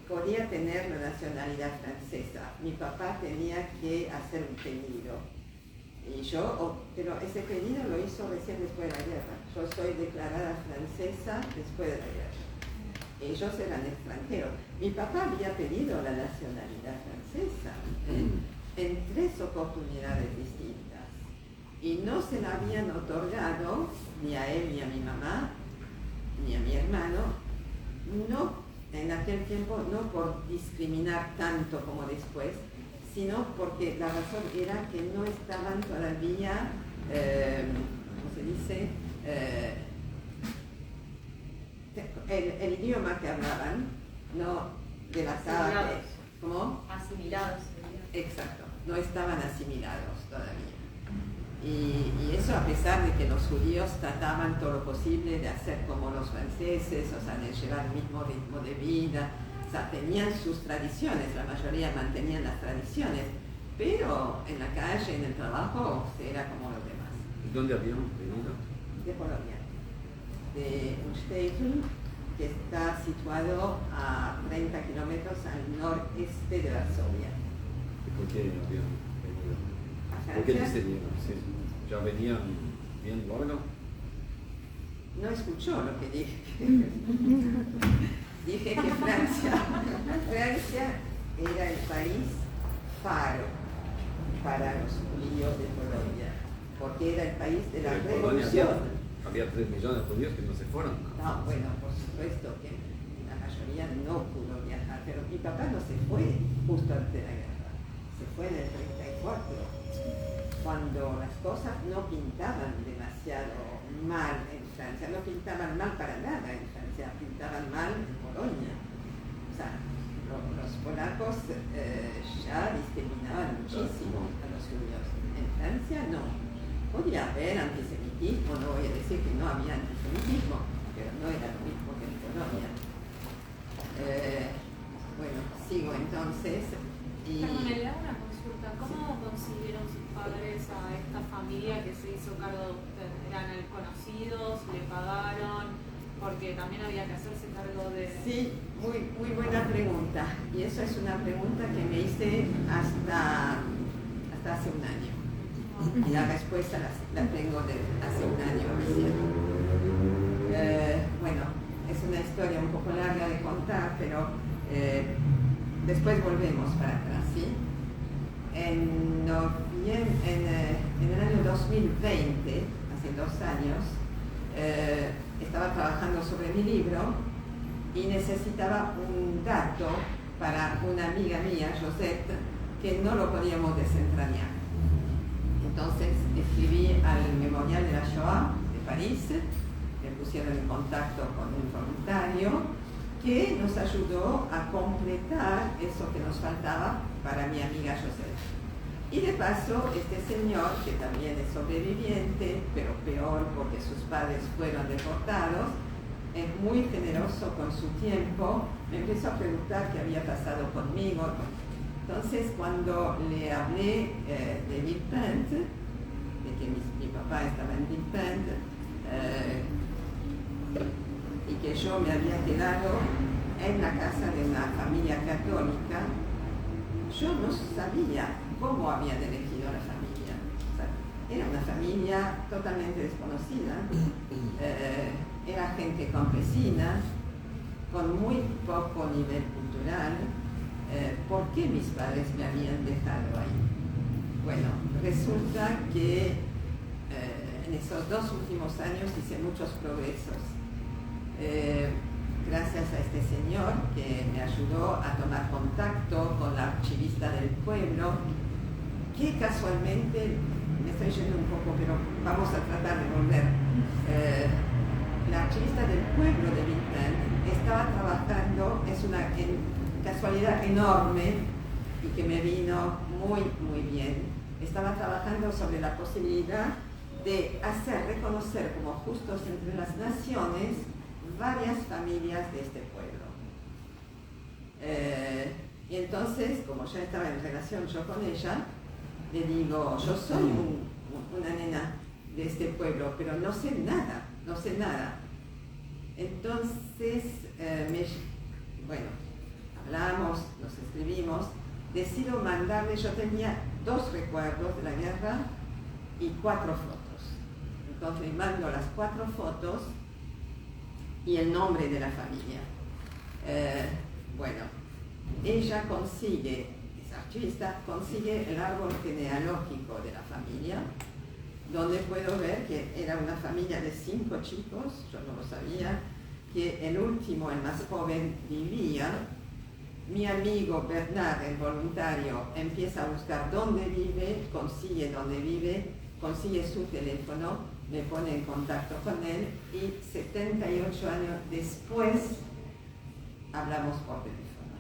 podía tener la nacionalidad francesa. Mi papá tenía que hacer un pedido. Pero ese pedido lo hizo recién después de la guerra. Yo soy declarada francesa después de la guerra. Ellos eran extranjeros. Mi papá había pedido la nacionalidad francesa en 3 oportunidades distintas y no se la habían otorgado ni a él, ni a mi mamá, ni a mi hermano, no en aquel tiempo, no por discriminar tanto como después, sino porque la razón era que no estaban todavía, ¿cómo se dice?, el idioma que hablaban no delataba que... ¿Cómo? Asimilados. Exacto, no estaban asimilados todavía. Y eso a pesar de que los judíos trataban todo lo posible de hacer como los franceses, o sea, de llevar el mismo ritmo de vida, o sea, tenían sus tradiciones, la mayoría mantenían las tradiciones, pero en la calle, en el trabajo, era como los demás. ¿Y dónde habían venido? De Polonia, de Unstetten, que está situado a 30 kilómetros al noreste de Varsovia. ¿Y por qué habían venido? ¿A ¿Por qué Francia? decidieron? Sí. ¿Ya venían bien largo? No escuchó lo que dije. Dije que Francia era el país faro para los judíos de Polonia, porque era el país de la Pero en Polonia revolución. había 3 millones de judíos que no se fueron. No, bueno, por supuesto que la mayoría no pudo viajar, pero mi papá no se fue justo antes de la guerra, se fue en el 34, cuando las cosas no pintaban demasiado mal en Francia, no pintaban mal para nada en Francia, pintaban mal en Polonia. O sea, los polacos ya discriminaban muchísimo a los judíos. En Francia no. Podía haber antisemitismo, no voy a decir que no había antisemitismo, pero no era lo mismo que en Polonia. Bueno, sigo entonces. Perdón, le hago una consulta. ¿Cómo consiguieron sus padres a esta familia que se hizo cargo de usted? ¿Eran conocidos? ¿Le pagaron? Porque también había que hacerse cargo de... Sí, muy buena pregunta. Y esa es una pregunta que me hice hasta hace un año. Y la respuesta la tengo de hace un año recién. Bueno, es una historia un poco larga de contar, pero después volvemos para atrás, ¿sí? En el año 2020, hace 2 años, estaba trabajando sobre mi libro y necesitaba un dato para una amiga mía, Josette, que no lo podíamos desentrañar. Entonces escribí al Memorial de la Shoah de París, me pusieron en contacto con un voluntario que nos ayudó a completar eso que nos faltaba para mi amiga Josette. Y de paso, este señor, que también es sobreviviente, pero peor porque sus padres fueron deportados, es muy generoso con su tiempo, me empezó a preguntar qué había pasado conmigo. Entonces, cuando le hablé de Villepinte, de que mi papá estaba en Villepinte, y que yo me había quedado en la casa de una familia católica, yo no sabía cómo habían elegido la familia. O sea, era una familia totalmente desconocida, era gente campesina, con muy poco nivel cultural. ¿Por qué mis padres me habían dejado ahí? Bueno, resulta que en esos 2 últimos años hice muchos progresos. Gracias a este señor que me ayudó a tomar contacto con la archivista del pueblo, que casualmente, me estoy yendo un poco, pero vamos a tratar de volver. La archivista del pueblo de Villepinte estaba trabajando, es una casualidad enorme y que me vino muy bien. Estaba trabajando sobre la posibilidad de hacer reconocer como justos entre las naciones varias familias de este pueblo. Y entonces, como ya estaba en relación yo con ella, le digo, yo soy una nena de este pueblo, pero no sé nada. Entonces, bueno, hablamos, nos escribimos, decido mandarle, yo tenía 2 recuerdos de la guerra y 4 fotos. Entonces le mando las 4 fotos y el nombre de la familia. Bueno, ella consigue, esa archivista, consigue el árbol genealógico de la familia, donde puedo ver que era una familia de 5 chicos, yo no lo sabía, que el último, el más joven, vivía. Mi amigo Bernard, el voluntario, empieza a buscar dónde vive, consigue dónde vive, consigue su teléfono, me pone en contacto con él y 78 años después hablamos por teléfono.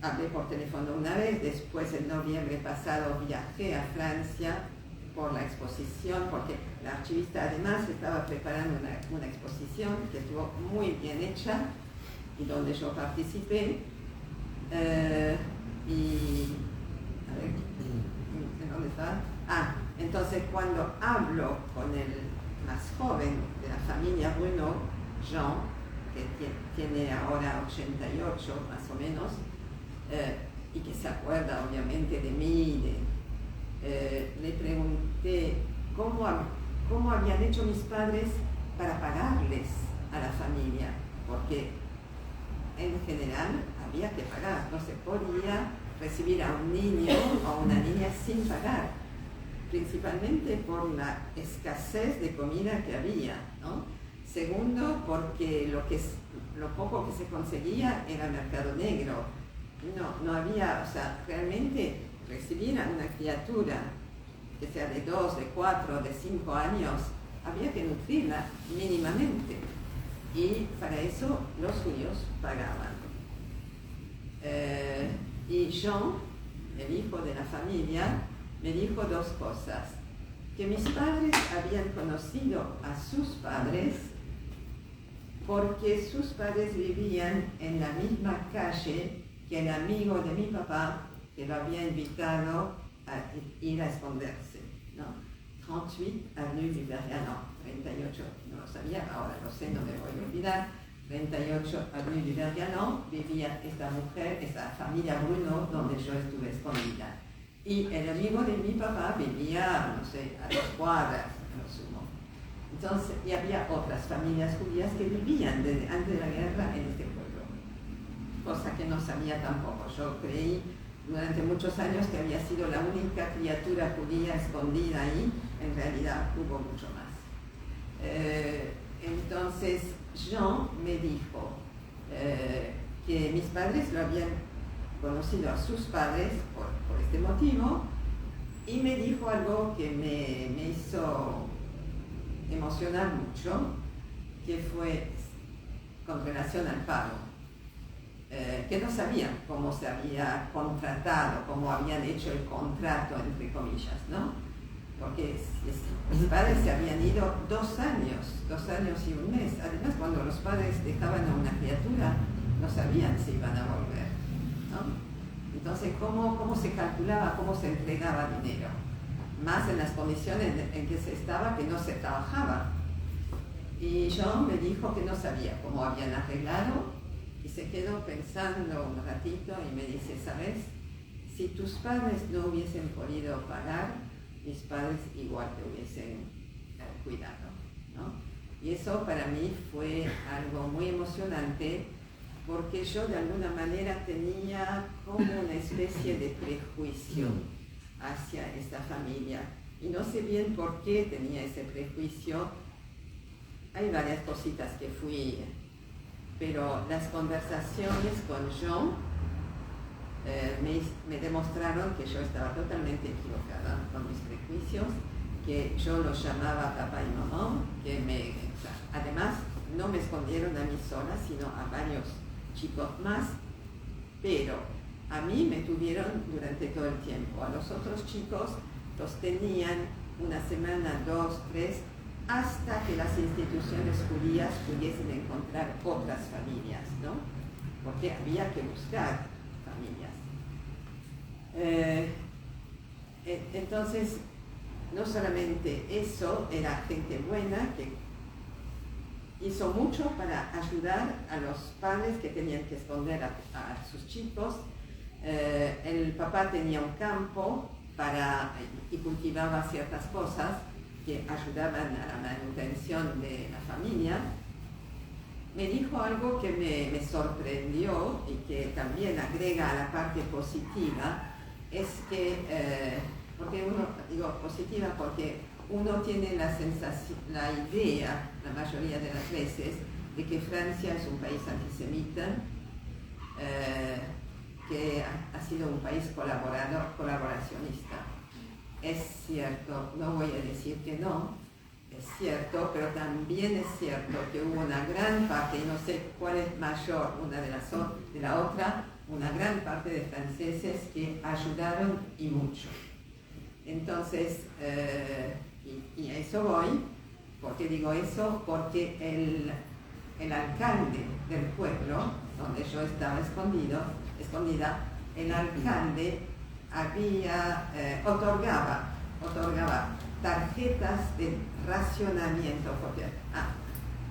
Hablé por teléfono una vez, después en noviembre pasado viajé a Francia por la exposición, porque la archivista además estaba preparando una exposición que estuvo muy bien hecha y donde yo participé. ¿Dónde está? Entonces cuando hablo con el más joven de la familia Bruno, Jean, que tiene ahora 88 más o menos, y que se acuerda obviamente de mí, le pregunté cómo habían hecho mis padres para pagarles a la familia, porque en general había que pagar, no se podía recibir a un niño o a una niña sin pagar, principalmente por la escasez de comida que había, ¿no? Segundo, porque lo poco que se conseguía era mercado negro, no había, o sea, realmente recibir a una criatura que sea de 2, de 4, de 5 años, había que nutrirla mínimamente. Y para eso los judíos pagaban. Y Jean, el hijo de la familia, me dijo 2 cosas. Que mis padres habían conocido a sus padres porque sus padres vivían en la misma calle que el amigo de mi papá que lo había invitado a ir a esconderse, ¿no? 38 Avenue du Vergnon, 38, no lo sabía, ahora lo sé, no me voy a olvidar. 38 Avenue du Vergnon vivía esta mujer, esta familia Bruno, donde yo estuve escondida. Y el amigo de mi papá vivía, no sé, a 2 cuadras, a lo sumo. Entonces, y había otras familias judías que vivían desde antes de la guerra en este pueblo, cosa que no sabía tampoco. Yo creí durante muchos años que había sido la única criatura judía escondida ahí, en realidad hubo mucho más. Entonces Jean me dijo que mis padres lo habían conocido a sus padres por este motivo, y me dijo algo que me hizo emocionar mucho, que fue con relación al pago, que no sabían cómo se había contratado, cómo habían hecho el contrato, entre comillas, ¿no? Porque mis padres se habían ido 2 años y un mes. Además, cuando los padres dejaban a una criatura, no sabían si iban a volver, ¿no? Entonces, ¿cómo se calculaba, cómo se entregaba dinero? Más en las condiciones en que se estaba, que no se trabajaba. Y Jean me dijo que no sabía cómo habían arreglado, y se quedó pensando un ratito y me dice, ¿sabes? Si tus padres no hubiesen podido pagar, mis padres igual te hubiesen cuidado, ¿no? Y eso para mí fue algo muy emocionante, porque yo de alguna manera tenía como una especie de prejuicio hacia esta familia. Y no sé bien por qué tenía ese prejuicio. Hay varias cositas que fui, pero las conversaciones con Jean me demostraron que yo estaba totalmente equivocada con mis prejuicios, que yo los llamaba papá y mamá, además no me escondieron a mí sola, sino a varios chicos más, pero a mí me tuvieron durante todo el tiempo. A los otros chicos los tenían 1 semana, 2, 3, hasta que las instituciones judías pudiesen encontrar otras familias, ¿no? Porque había que buscar familias. Entonces, no solamente eso, era gente buena que hizo mucho para ayudar a los padres que tenían que esconder a sus chicos. El papá tenía un campo y cultivaba ciertas cosas que ayudaban a la manutención de la familia. Me dijo algo que me sorprendió y que también agrega a la parte positiva, es que, positiva porque uno tiene la sensación, la idea, la mayoría de las veces, de que Francia es un país antisemita, que ha sido un país colaboracionista. Es cierto, no voy a decir que no, es cierto, pero también es cierto que hubo una gran parte, y no sé cuál es mayor una de la otra, una gran parte de franceses que ayudaron y mucho. Entonces, y a eso voy. ¿Por qué digo eso? Porque el alcalde del pueblo, donde yo estaba escondida, el alcalde otorgaba tarjetas de racionamiento, porque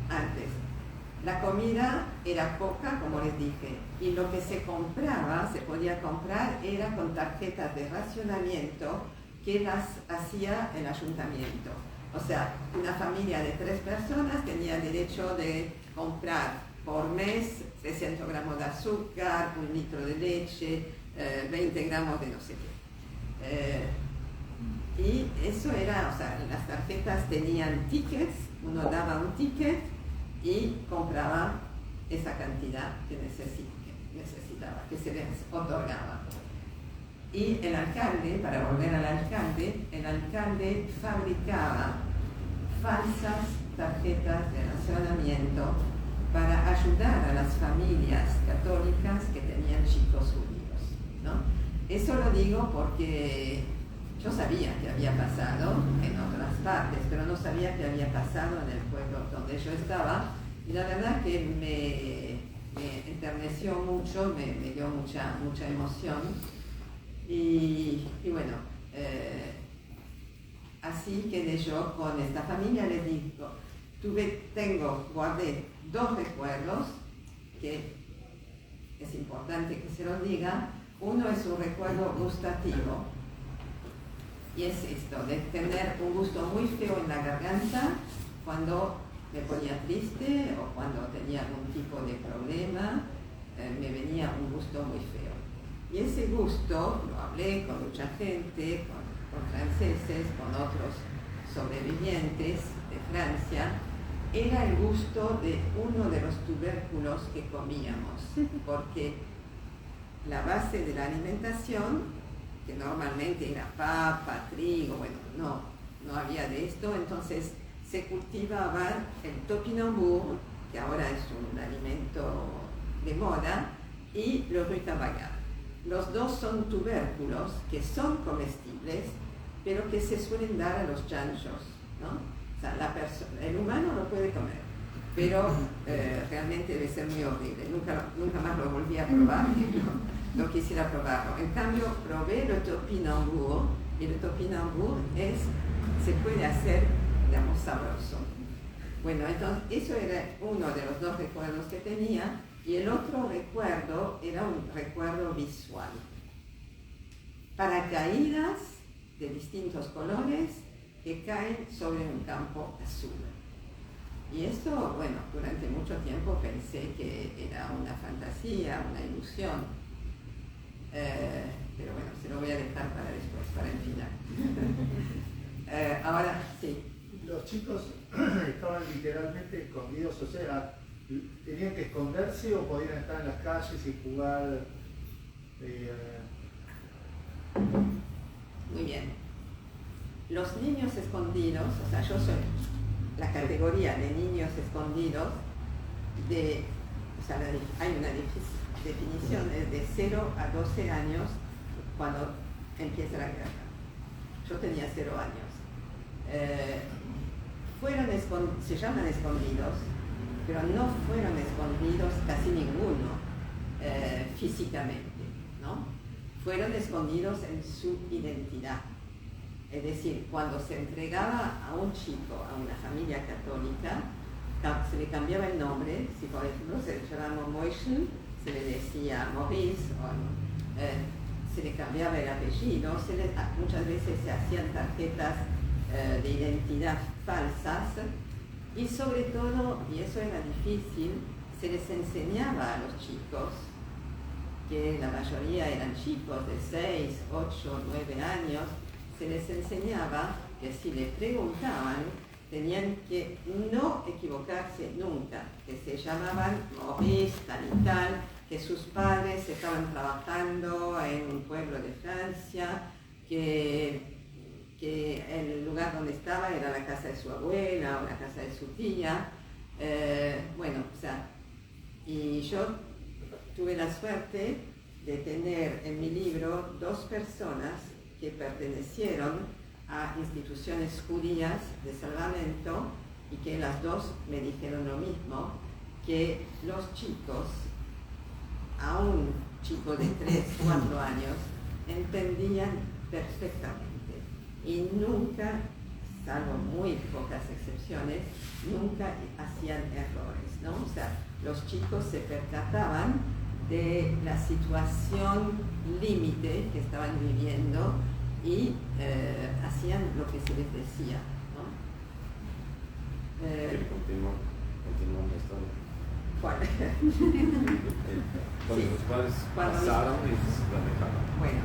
antes la comida era poca, como les dije, y lo que se podía comprar era con tarjetas de racionamiento que las hacía el ayuntamiento. O sea, una familia de 3 personas tenía derecho de comprar por mes 300 gramos de azúcar, 1 litro de leche, 20 gramos de no sé qué. Y eso era, o sea, las tarjetas tenían tickets, uno daba un ticket y compraba esa cantidad que necesitaba, que se les otorgaba. Y el alcalde, para volver al alcalde, el alcalde fabricaba falsas tarjetas de racionamiento para ayudar a las familias católicas que tenían chicos judíos, ¿no? Eso lo digo porque yo sabía que había pasado en otras partes, pero no sabía que había pasado en el pueblo donde yo estaba, y la verdad que me enterneció mucho, me dio mucha emoción. Y bueno, así quedé yo con esta familia. Les digo, guardé 2 recuerdos que es importante que se los diga. Uno es un recuerdo gustativo, y es esto, de tener un gusto muy feo en la garganta cuando me ponía triste o cuando tenía algún tipo de problema, me venía un gusto muy feo. Y ese gusto, lo hablé con mucha gente, con franceses, con otros sobrevivientes de Francia, era el gusto de uno de los tubérculos que comíamos, porque la base de la alimentación, que normalmente era papa, trigo, bueno, no había de esto, entonces se cultivaba el topinambour, que ahora es un alimento de moda, y le rutabaga. Los dos son tubérculos que son comestibles, pero que se suelen dar a los chanchos, ¿no? O sea, el humano lo puede comer, pero realmente debe ser muy horrible. Nunca más lo volví a probar, no quisiera probarlo. En cambio, probé el topinambour, y el topinambour se puede hacer, digamos, sabroso. Bueno, entonces eso era uno de los 2 recuerdos que tenía, y el otro recuerdo era un recuerdo visual. Paracaídas de distintos colores que caen sobre un campo azul. Y esto, bueno, durante mucho tiempo pensé que era una fantasía, una ilusión. Pero bueno, se lo voy a dejar para después, para el final. Ahora, sí. Los chicos estaban literalmente escondidos, o sea, ¿tenían que esconderse o podían estar en las calles y jugar? Muy bien. Los niños escondidos, o sea, yo soy la categoría de niños escondidos, o sea, hay una definición de 0 a 12 años cuando empieza la guerra. Yo tenía 0 años. Se llaman escondidos, pero no fueron escondidos casi ninguno físicamente, ¿no? Fueron escondidos en su identidad. Es decir, cuando se entregaba a un chico, a una familia católica, se le cambiaba el nombre. Si por ejemplo se llamaba Moischen, se le decía Maurice, se le cambiaba el apellido, muchas veces se hacían tarjetas de identidad falsas, y sobre todo, y eso era difícil, se les enseñaba a los chicos, que la mayoría eran chicos de 6, 8, 9 años, se les enseñaba que si les preguntaban tenían que no equivocarse nunca, que se llamaban Maurice, tal y tal, que sus padres estaban trabajando en un pueblo de Francia, que el lugar donde estaba era la casa de su abuela o la casa de su tía. Bueno, o sea, y yo tuve la suerte de tener en mi libro 2 personas que pertenecieron a instituciones judías de salvamento, y que las 2 me dijeron lo mismo, que los chicos, aún chicos de 3, 4 años, entendían perfectamente, y nunca, salvo muy pocas excepciones, nunca hacían errores, ¿no? O sea, los chicos se percataban de la situación límite que estaban viviendo y hacían lo que se les decía, ¿no? Continuamos la historia. ¿Cuál? Cuando Sí. los padres Cuando pasaron y la dejaron. Bueno,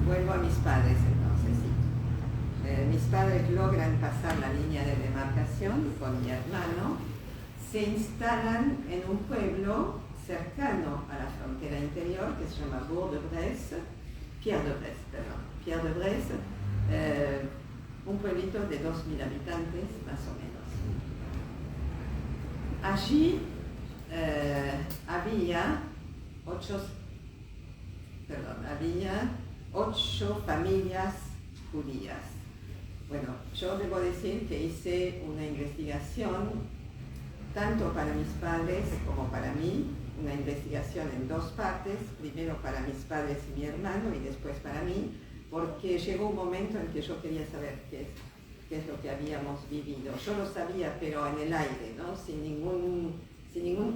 vuelvo a mis padres entonces, sí. Mis padres logran pasar la línea de demarcación con mi hermano, se instalan en un pueblo cercano a la frontera interior que se llama Pierre-de-Bresse, un pueblito de 2.000 habitantes más o menos. Allí había 8 familias judías. Bueno, yo debo decir que hice una investigación tanto para mis padres como para mí, una investigación en dos partes, primero para mis padres y mi hermano y después para mí, porque llegó un momento en que yo quería saber qué es lo que habíamos vivido. Yo lo sabía, pero en el aire, ¿no? Sin ningún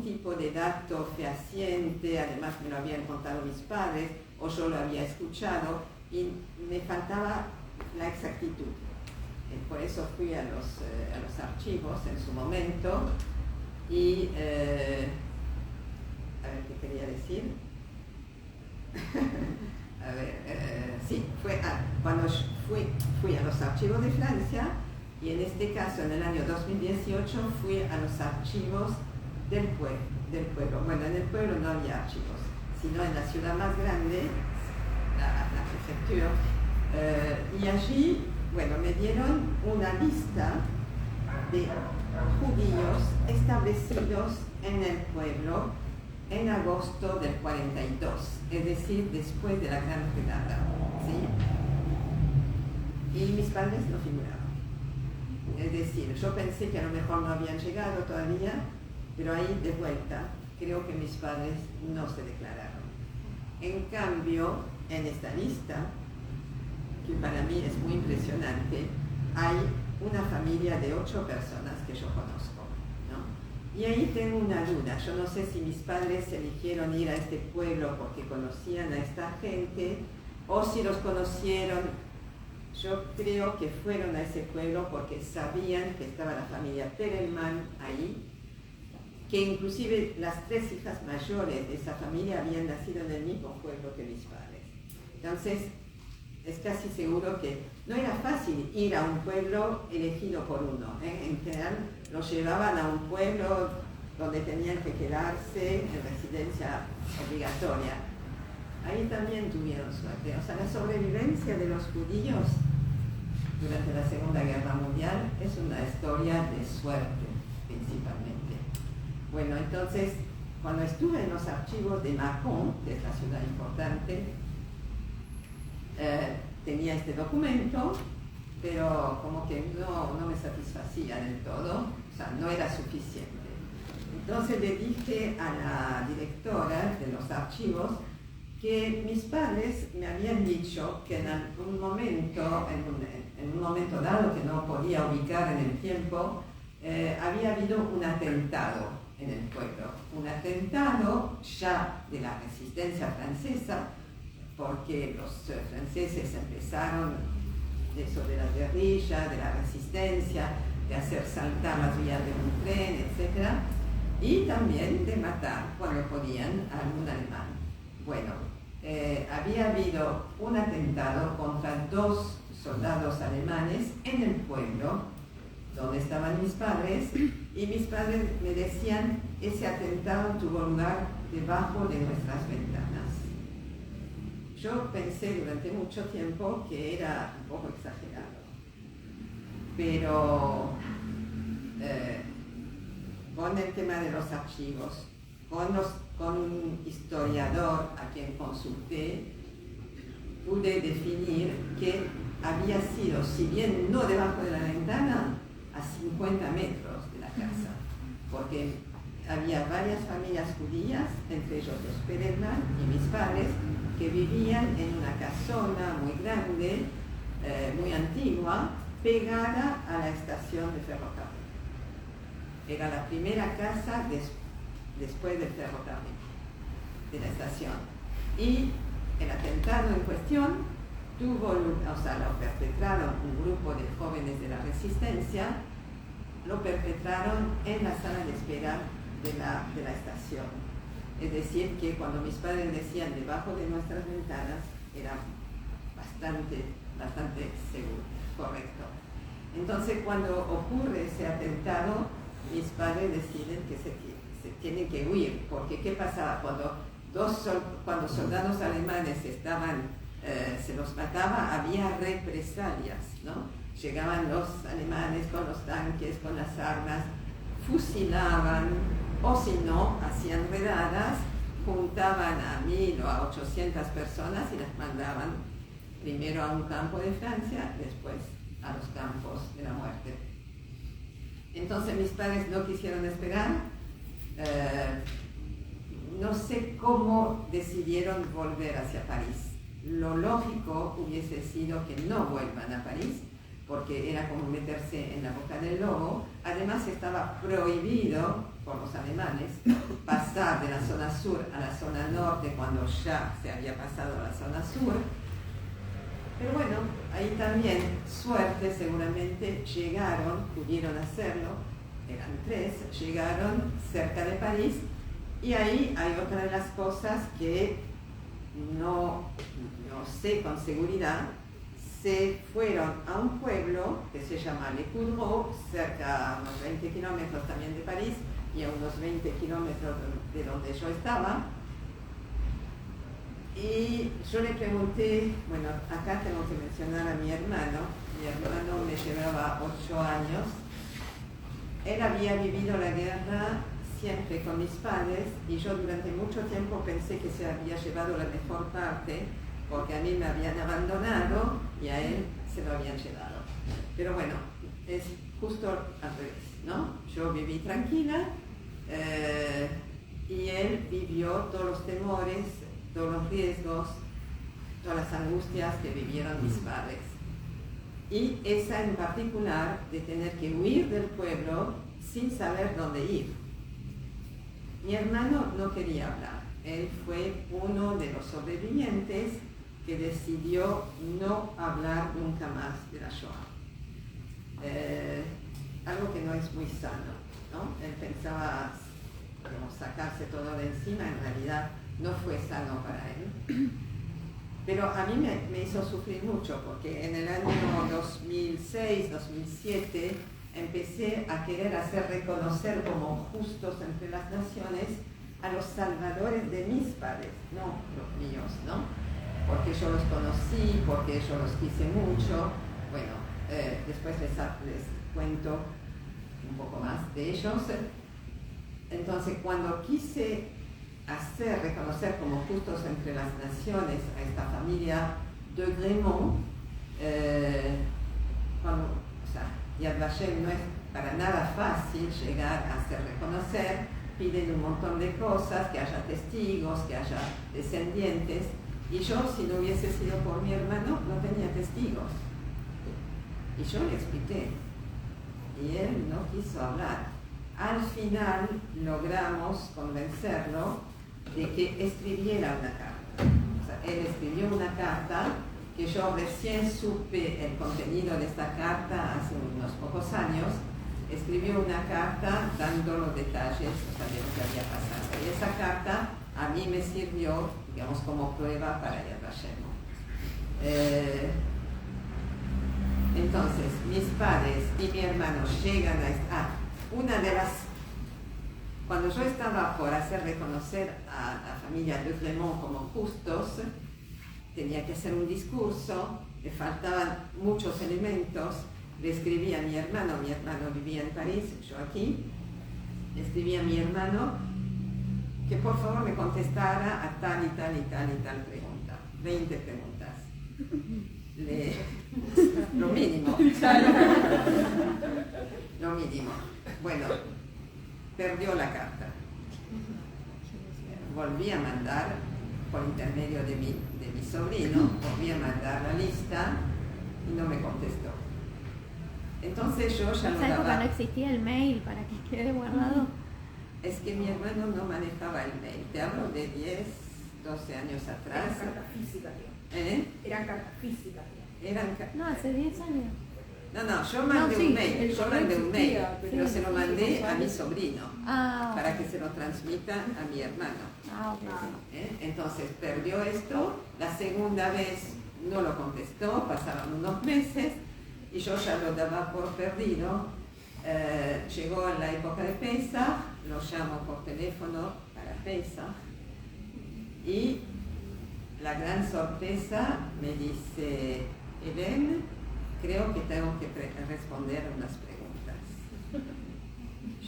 tipo de dato fehaciente, además me lo habían contado mis padres o yo lo había escuchado y me faltaba la exactitud. Por eso fui a los archivos en su momento y a ver qué quería decir. A ver, sí, cuando fui a los archivos de Francia y en este caso en el año 2018 fui a los archivos del pueblo. Bueno, en el pueblo no había archivos, sino en la ciudad más grande, la prefectura, y allí, bueno, me dieron una lista de judíos establecidos en el pueblo en agosto del 42, es decir, después de la Gran Redada, ¿sí? Y mis padres no figuraban. Es decir, yo pensé que a lo mejor no habían llegado todavía, pero ahí de vuelta creo que mis padres no se declararon. En cambio, en esta lista, que para mí es muy impresionante, hay una familia de 8 personas que yo conozco, ¿no? Y ahí tengo una duda. Yo no sé si mis padres eligieron ir a este pueblo porque conocían a esta gente o si los conocieron. Yo creo que fueron a ese pueblo porque sabían que estaba la familia Perelman ahí, que inclusive las 3 hijas mayores de esa familia habían nacido en el mismo pueblo que mis padres. Entonces, es casi seguro que no era fácil ir a un pueblo elegido por uno, ¿eh? En general los llevaban a un pueblo donde tenían que quedarse en residencia obligatoria. Ahí también tuvieron suerte. O sea, la sobrevivencia de los judíos durante la Segunda Guerra Mundial es una historia de suerte, principalmente. Bueno, entonces, cuando estuve en los archivos de Mâcon, que es la ciudad importante, tenía este documento, pero como que no me satisfacía del todo, o sea, no era suficiente. Entonces le dije a la directora de los archivos que mis padres me habían dicho que en algún momento, en un momento dado que no podía ubicar en el tiempo, había habido un atentado en el pueblo, un atentado ya de la resistencia francesa, porque los franceses empezaron eso de la guerrilla, de la resistencia, de hacer saltar las vías de un tren, etc. Y también de matar, cuando podían, a algún alemán. Bueno, había habido un atentado contra 2 soldados alemanes en el pueblo donde estaban mis padres, y mis padres me decían, ese atentado tuvo lugar debajo de nuestras ventanas. Yo pensé durante mucho tiempo que era un poco exagerado, pero con el tema de los archivos, con un historiador a quien consulté, pude definir que había sido, si bien no debajo de la ventana, a 50 metros de la casa, porque había varias familias judías, entre ellos los Perelman y mis padres, que vivían en una casona muy grande, muy antigua, pegada a la estación de ferrocarril. Era la primera casa después del ferrocarril, de la estación. Y el atentado en cuestión lo perpetraron un grupo de jóvenes de la resistencia, lo perpetraron en la sala de espera de la estación. Es decir, que cuando mis padres decían debajo de nuestras ventanas, era bastante seguro, correcto. Entonces, cuando ocurre ese atentado, mis padres deciden que se tienen que huir, porque ¿qué pasaba? Cuando soldados alemanes se los mataba, había represalias, ¿no? Llegaban los alemanes con los tanques, con las armas, fusilaban, o si no, hacían redadas, juntaban a 1000 o a 800 personas y las mandaban primero a un campo de Francia, después a los campos de la muerte. Entonces mis padres no quisieron esperar, no sé cómo decidieron volver hacia París. Lo lógico hubiese sido que no vuelvan a París, porque era como meterse en la boca del lobo. Además estaba prohibido por los alemanes pasar de la zona sur a la zona norte cuando ya se había pasado a la zona sur. Pero bueno, ahí también, suerte seguramente, pudieron hacerlo, eran 3, llegaron cerca de París, y ahí hay otra de las cosas que no sé con seguridad. Se fueron a un pueblo que se llama Le Coudreau, cerca a unos 20 kilómetros también de París y a unos 20 kilómetros de donde yo estaba. Y yo le pregunté, bueno, acá tengo que mencionar a mi hermano me llevaba 8 años. Él había vivido la guerra siempre con mis padres y yo durante mucho tiempo pensé que se había llevado la mejor parte, porque a mí me habían abandonado y a él se lo habían llevado. Pero bueno, es justo al revés, ¿no? Yo viví tranquila y él vivió todos los temores, todos los riesgos, todas las angustias que vivieron mis padres. Y esa en particular de tener que huir del pueblo sin saber dónde ir. Mi hermano no quería hablar. Él fue uno de los sobrevivientes que decidió no hablar nunca más de la Shoah. Algo que no es muy sano, ¿no? Él pensaba sacarse todo de encima, en realidad no fue sano para él. Pero a mí me hizo sufrir mucho, porque en el año 2006, 2007, empecé a querer hacer reconocer como justos entre las naciones a los salvadores de mis padres, no los míos, ¿no? Porque yo los conocí, porque yo los quise mucho. Bueno, después les cuento un poco más de ellos. Entonces, cuando quise reconocer como justos entre las naciones a esta familia de Grémont, Yad Vashem no es para nada fácil llegar a hacer reconocer, piden un montón de cosas, que haya testigos, que haya descendientes, y yo, si no hubiese sido por mi hermano, no tenía testigos. Y yo le expliqué, y él no quiso hablar. Al final logramos convencerlo de que escribiera una carta. O sea, él escribió una carta que yo recién supe el contenido de esta carta hace unos pocos años. Escribió una carta dando los detalles, o sea, de lo que había pasado. Y esa carta a mí me sirvió, digamos, como prueba para Yad Vashem. Entonces, mis padres y mi hermano llegan cuando yo estaba por hacer reconocer a la familia de Grémont como justos, tenía que hacer un discurso, le faltaban muchos elementos, le escribí a mi hermano vivía en París, yo aquí, le escribí a mi hermano que por favor me contestara a tal y tal y tal y tal pregunta, 20 preguntas. Lo mínimo. Lo mínimo. Bueno, perdió la carta. Volví a mandar, por intermedio de mi sobrino, volví a mandar la lista y no me contestó. Entonces yo ya en esa época no existía el mail para que quede guardado. Es que mi hermano no manejaba el mail. Te hablo de 10, 12 años atrás. Eran cartas físicas, Eran cartas físicas, No, hace 10 años. No, yo mandé un mail, pero se lo mandé a mi sobrino para que se lo transmita a mi hermano. Entonces perdió esto, la segunda vez no lo contestó, pasaron unos meses y yo ya lo daba por perdido. Llegó en la época de Pesach, lo llamo por teléfono para Pesach y la gran sorpresa me dice: Hélène, creo que tengo que responder unas preguntas.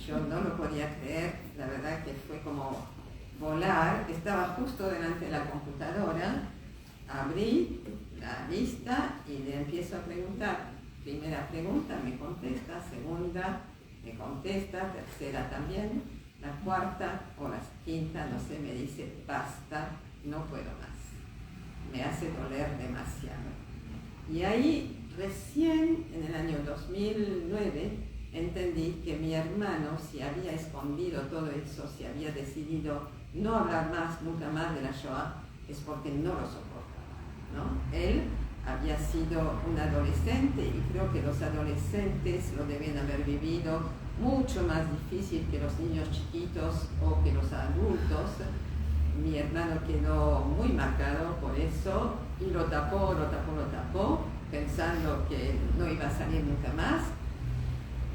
Yo no lo podía creer, la verdad que fue como volar. Estaba justo delante de la computadora, abrí la lista y le empiezo a preguntar. Primera pregunta, me contesta; segunda, me contesta; tercera también. La cuarta o la quinta, no sé, me dice, basta, no puedo más. Me hace doler demasiado. Y ahí, recién en el año 2009, entendí que mi hermano, si había escondido todo eso, si había decidido no hablar más, nunca más de la Shoah, es porque no lo soportaba, ¿no? Él había sido un adolescente y creo que los adolescentes lo deben haber vivido mucho más difícil que los niños chiquitos o que los adultos. Mi hermano quedó muy marcado por eso y lo tapó, pensando que no iba a salir nunca más.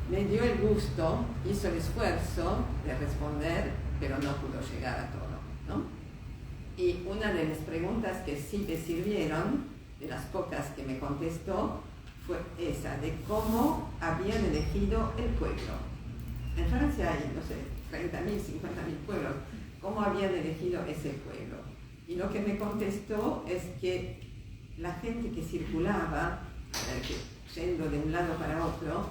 Me dio el gusto, hizo el esfuerzo de responder, pero no pudo llegar a todo, ¿no? Y una de las preguntas que sí me sirvieron, de las pocas que me contestó, fue esa, de cómo habían elegido el pueblo. En Francia hay, no sé, 30.000, 50.000 pueblos. ¿Cómo habían elegido ese pueblo? Y lo que me contestó es que la gente que circulaba, yendo de un lado para otro,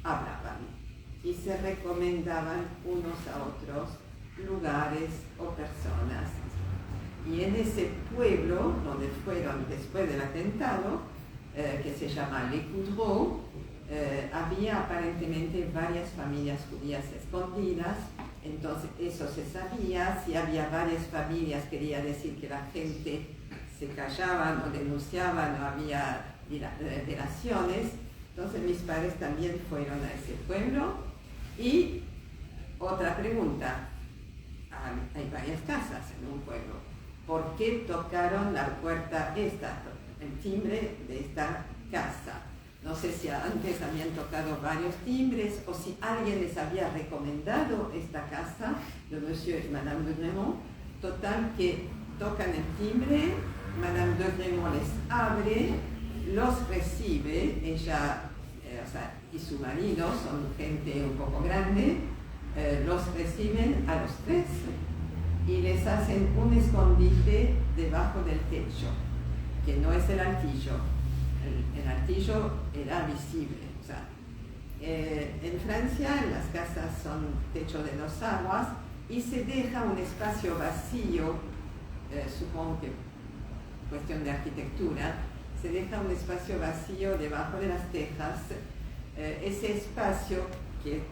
hablaban y se recomendaban unos a otros lugares o personas. Y en ese pueblo, donde fueron después del atentado, que se llama Le Coudreau, había aparentemente varias familias judías escondidas. Entonces eso se sabía. Si había varias familias, quería decir que la gente se callaban o denunciaban, no había delaciones. Entonces mis padres también fueron a ese pueblo. Y otra pregunta, hay varias casas en un pueblo. ¿Por qué tocaron la puerta el timbre de esta casa? No sé si antes habían tocado varios timbres o si alguien les había recomendado esta casa de Monsieur y Madame de Gremont. Total que tocan el timbre, Madame de Gremont les abre, los recibe, ella y su marido son gente un poco grande, los reciben a los tres y les hacen un escondite debajo del techo, que no es el altillo. El altillo era visible. O sea, en Francia las casas son techo de 2 aguas y se deja un espacio vacío, supongo que cuestión de arquitectura, se deja un espacio vacío debajo de las tejas. Ese espacio que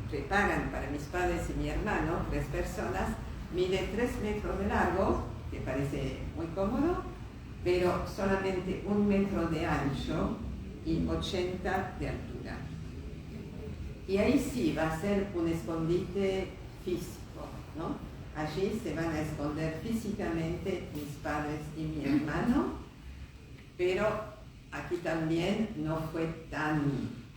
preparan para mis padres y mi hermano, 3 personas, mide 3 metros de largo, que parece muy cómodo, pero solamente 1 metro de ancho y 80 de altura. Y ahí sí va a ser un escondite físico, ¿no? Allí se van a esconder físicamente mis padres y mi hermano, pero aquí también no fue tan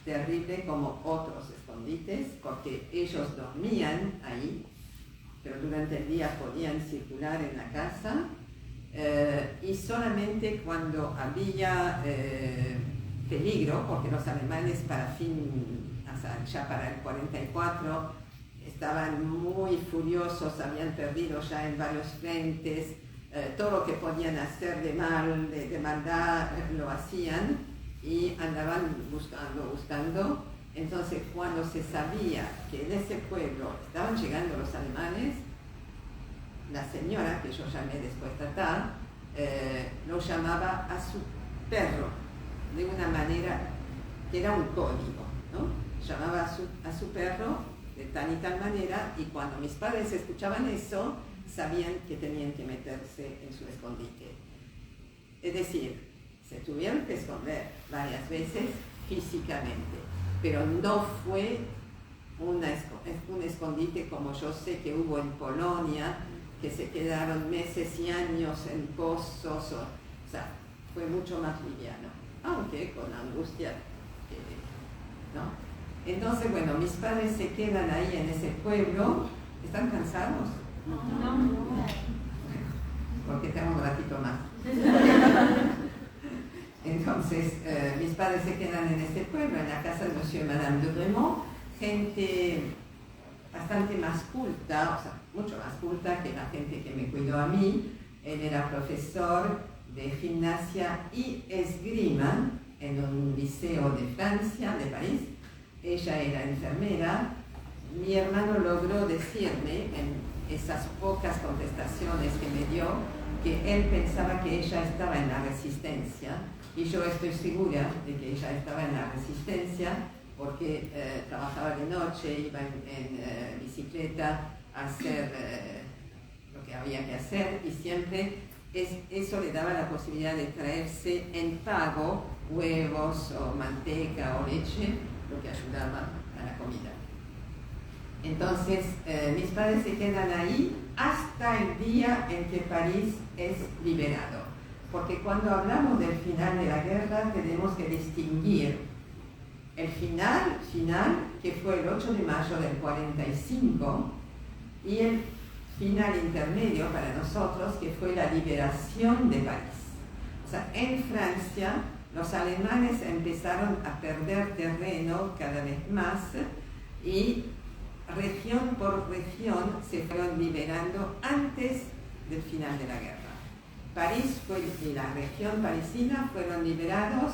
terrible como otros escondites, porque ellos dormían ahí, pero durante el día podían circular en la casa. Y solamente cuando había peligro, porque los alemanes ya para el 44 estaban muy furiosos, habían perdido ya en varios frentes, todo lo que podían hacer de mal, de maldad, lo hacían y andaban buscando. Entonces cuando se sabía que en ese pueblo estaban llegando los alemanes, la señora, que yo llamé después Tata, lo llamaba a su perro de una manera que era un código, ¿no? Llamaba a su perro de tal y tal manera, y cuando mis padres escuchaban eso, sabían que tenían que meterse en su escondite. Es decir, se tuvieron que esconder varias veces físicamente, pero no fue un escondite como yo sé que hubo en Polonia, que se quedaron meses y años en pozos, o sea, fue mucho más liviano, aunque con angustia, ¿no? Entonces, bueno, mis padres se quedan ahí en ese pueblo. ¿Están cansados? No. Porque tengo un ratito más. Entonces, mis padres se quedan en ese pueblo, en la casa de Monsieur y Madame de Gremont, gente bastante más culta, o sea, mucho más culta que la gente que me cuidó a mí. Él era profesor de gimnasia y esgrima en un liceo de Francia, de París. Ella era enfermera, mi hermano logró decirme en esas pocas contestaciones que me dio que él pensaba que ella estaba en la resistencia, y yo estoy segura de que ella estaba en la resistencia porque trabajaba de noche, iba en bicicleta a hacer lo que había que hacer, y siempre eso le daba la posibilidad de traerse en pago huevos o manteca o leche, lo que ayudaba a la comida. Entonces, mis padres se quedan ahí hasta el día en que París es liberado. Porque cuando hablamos del final de la guerra tenemos que distinguir el final, que fue el 8 de mayo del 45, y el final intermedio para nosotros, que fue la liberación de París. O sea, en Francia los alemanes empezaron a perder terreno cada vez más y región por región se fueron liberando antes del final de la guerra. París y la región parisina fueron liberados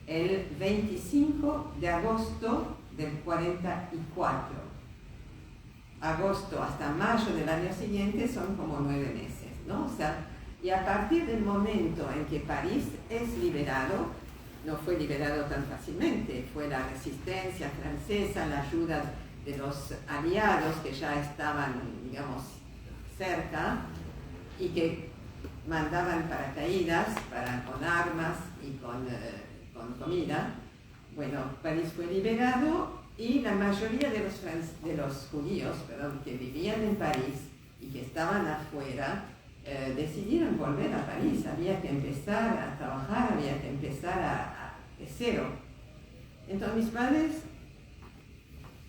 el 25 de agosto del 44. Agosto hasta mayo del año siguiente son como 9 meses, ¿no? O sea, y a partir del momento en que París es liberado, no fue liberado tan fácilmente, fue la resistencia francesa, la ayuda de los aliados que ya estaban, digamos, cerca y que mandaban paracaídas con armas y con comida. Bueno, París fue liberado y la mayoría de los judíos que vivían en París y que estaban afuera decidieron volver a París. Había que empezar a trabajar, había que empezar de cero. Entonces mis padres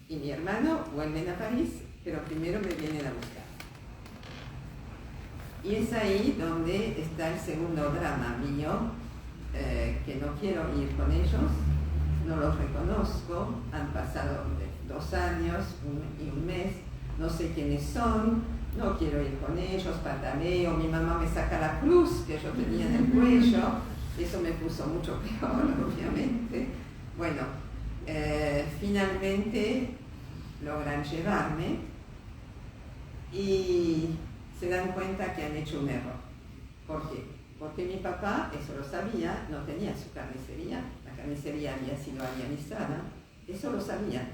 y mi hermano vuelven a París, pero primero me vienen a buscar. Y es ahí donde está el segundo drama mío, que no quiero ir con ellos, no los reconozco, han pasado 2 años y un mes, no sé quiénes son, no quiero ir con ellos, pataleo, mi mamá me saca la cruz que yo tenía en el cuello, eso me puso mucho peor, obviamente. Bueno, finalmente logran llevarme y se dan cuenta que han hecho un error. ¿Por qué? Porque mi papá, eso lo sabía, no tenía su carnicería, la carnicería había sido alienizada, eso lo sabía.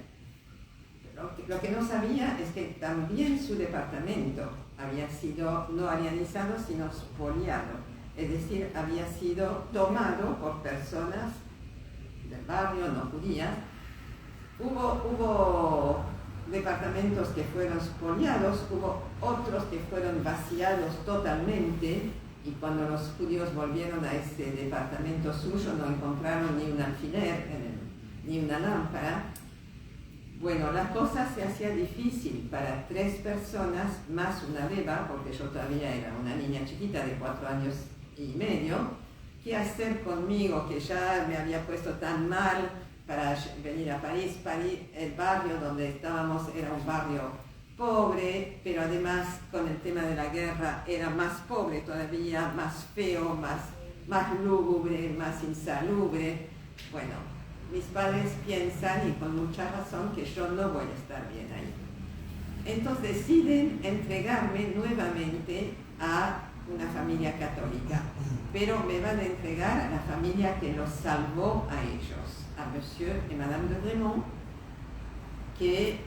Lo que no sabía es que también su departamento había sido no alienizado, sino spoliado, es decir, había sido tomado por personas del barrio, no judías. Hubo departamentos que fueron spoliados, hubo otros que fueron vaciados totalmente, y cuando los judíos volvieron a ese departamento suyo no encontraron ni un alfiler, ni una lámpara. Bueno, la cosa se hacía difícil para 3 personas más una beba, porque yo todavía era una niña chiquita de 4 años y medio. ¿Qué hacer conmigo, que ya me había puesto tan mal para venir a París? El barrio donde estábamos era un barrio pobre, pero además con el tema de la guerra era más pobre todavía, más feo, más lúgubre, más insalubre. Bueno, mis padres piensan, y con mucha razón, que yo no voy a estar bien ahí. Entonces deciden entregarme nuevamente a una familia católica, pero me van a entregar a la familia que los salvó a ellos, a Monsieur y Madame de Grémont, que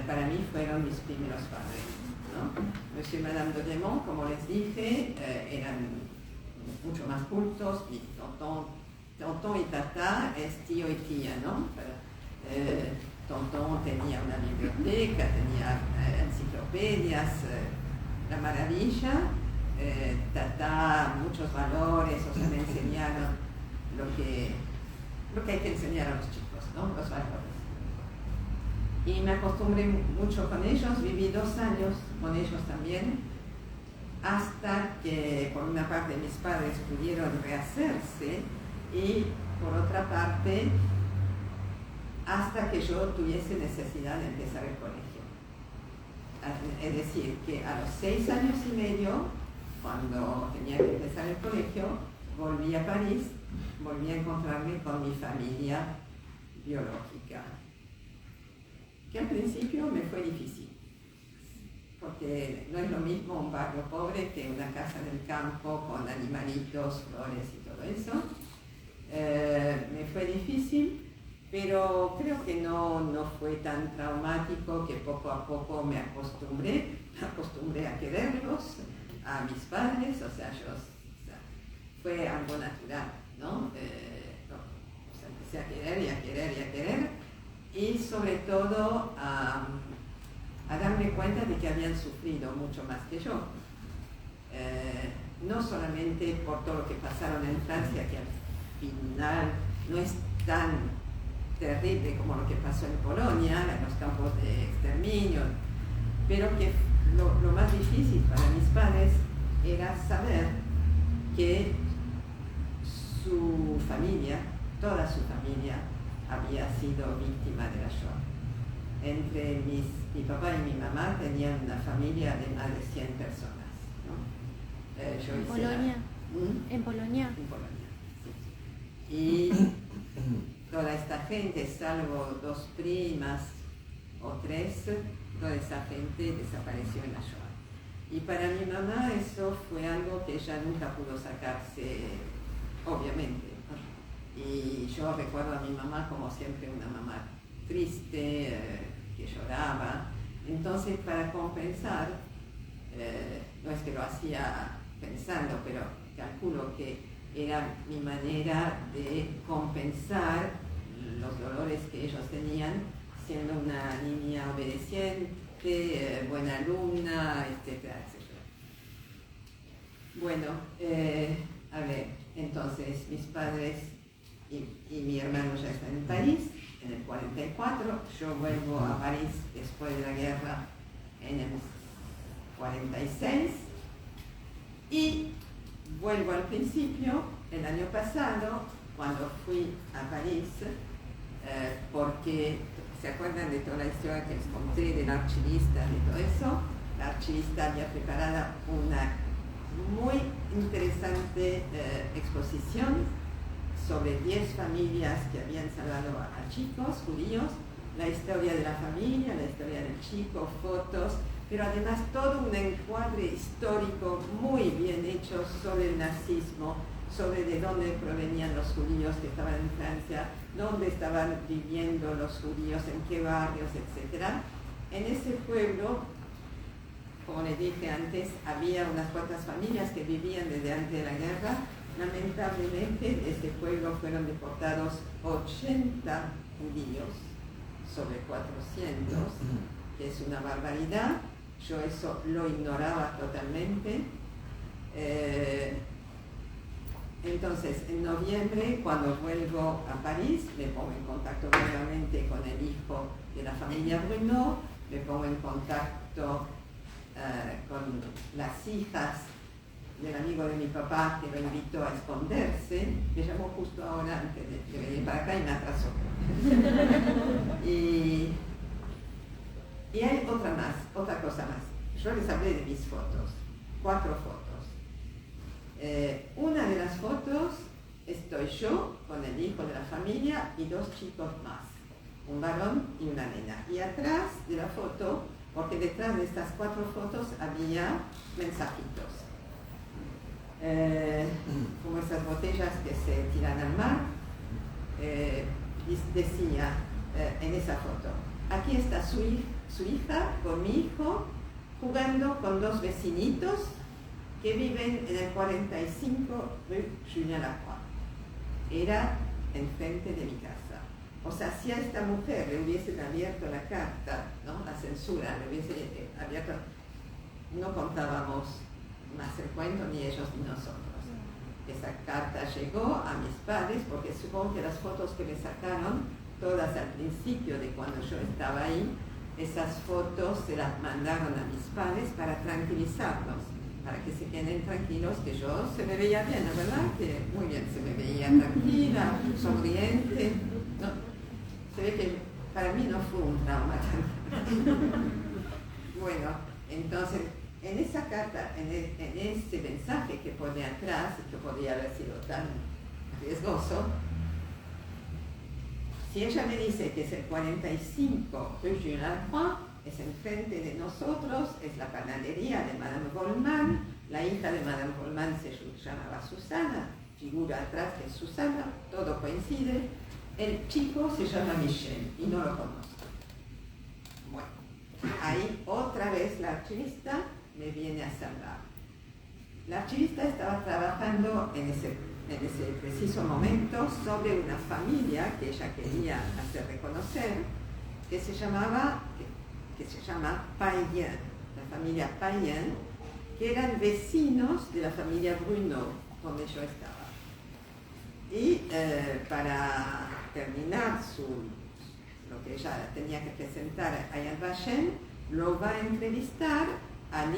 para mí fueron mis primeros padres, ¿no? Monsieur y Madame de Grémont, como les dije, eran mucho más cultos, y tonton y tata es tío y tía, ¿no? Tonton tenía una biblioteca, tenía enciclopedias, la maravilla. Tata, muchos valores, o sea, me enseñaron lo que hay que enseñar a los chicos, ¿no? Los valores. Y me acostumbré mucho con ellos, viví 2 años con ellos también, hasta que por una parte mis padres pudieron rehacerse y por otra parte hasta que yo tuviese necesidad de empezar el colegio. Es decir, que a los 6 años y medio, cuando tenía que empezar el colegio, volví a París, volví a encontrarme con mi familia biológica. que al principio me fue difícil, porque no es lo mismo un barrio pobre que una casa del campo con animalitos, flores y todo eso. Me fue difícil, pero creo que no fue tan traumático, que poco a poco me acostumbré a quererlos, a mis padres, o sea, fue algo natural, ¿no? Empecé a querer y a querer y a querer, y sobre todo a darme cuenta de que habían sufrido mucho más que yo. No solamente por todo lo que pasaron en Francia, que al final no es tan terrible como lo que pasó en Polonia, en los campos de exterminio, pero que lo más difícil para mis padres era saber que su familia, toda su familia, había sido víctima de la Shoah. Entre mi papá y mi mamá tenían una familia de más de 100 personas, ¿no? ¿En Polonia? ¿En Polonia? En Polonia, sí. Y toda esta gente, salvo 2 primas o 3, toda esa gente desapareció en la Shoah. Y para mi mamá eso fue algo que ella nunca pudo sacarse, obviamente, ¿no? Y yo recuerdo a mi mamá como siempre una mamá triste, que lloraba. Entonces, para compensar, no es que lo hacía pensando, pero calculo que era mi manera de compensar los dolores que ellos tenían, siendo una niña obedeciente, buena alumna, etcétera, etcétera. Bueno, a ver, entonces mis padres y mi hermano ya están en París en el 44, yo vuelvo a París después de la guerra en el 46 y vuelvo al principio, el año pasado, cuando fui a París, porque ¿se acuerdan de toda la historia que les conté del archivista y todo eso? La archivista había preparado una muy interesante exposición sobre 10 familias que habían salvado a chicos judíos, la historia de la familia, la historia del chico, fotos, pero además todo un encuadre histórico muy bien hecho sobre el nazismo, sobre de dónde provenían los judíos que estaban en Francia, dónde estaban viviendo los judíos, en qué barrios, etc. En ese pueblo, como les dije antes, había unas cuantas familias que vivían desde antes de la guerra. Lamentablemente, de este pueblo fueron deportados 80 judíos, sobre 400, que es una barbaridad. Yo eso lo ignoraba totalmente. Entonces, en noviembre, cuando vuelvo a París, me pongo en contacto nuevamente con el hijo de la familia Bruno, me pongo en contacto con las hijas del amigo de mi papá que lo invitó a esconderse, me llamó justo ahora antes de venir para acá y me atrasó. y hay otra cosa más. Yo les hablé de mis fotos, 4 fotos. Una de las fotos estoy yo con el hijo de la familia y 2 chicos más, un varón y una nena. Y atrás de la foto, porque detrás de estas 4 fotos había mensajitos. Como esas botellas que se tiran al mar, decía en esa foto, aquí está su hija con mi hijo jugando con 2 vecinitos que viven en el 45 Rue Julien Lacroix. Era enfrente de mi casa. O sea, si a esta mujer le hubiesen abierto la carta, ¿no? La censura, le hubiese abierto, no contábamos más el cuento, ni ellos ni nosotros. Esa carta llegó a mis padres, porque supongo que las fotos que me sacaron, todas al principio de cuando yo estaba ahí, esas fotos se las mandaron a mis padres para tranquilizarlos, para que se queden tranquilos, que yo se me veía bien, la verdad que muy bien, se me veía tranquila, sonriente. No, se ve que para mí no fue un trauma. Bueno, entonces, en esa carta, en ese mensaje que pone atrás, que podría haber sido tan riesgoso, Si ella me dice que es el 45 Rue Jules Lacroix, es enfrente de nosotros, es la panadería de Madame Goldman, la hija de Madame Goldman se llamaba Susana, figura atrás que es Susana, todo coincide. El chico se llama Michel y no lo conozco. Bueno, ahí otra vez la archivista me viene a salvar. La archivista estaba trabajando en ese preciso momento sobre una familia que ella quería hacer reconocer, que se llama Payen, la familia Payen, que eran vecinos de la familia Bruno, donde yo estaba. Y para terminar lo que ella tenía que presentar a Yad Vashem, lo va a entrevistar al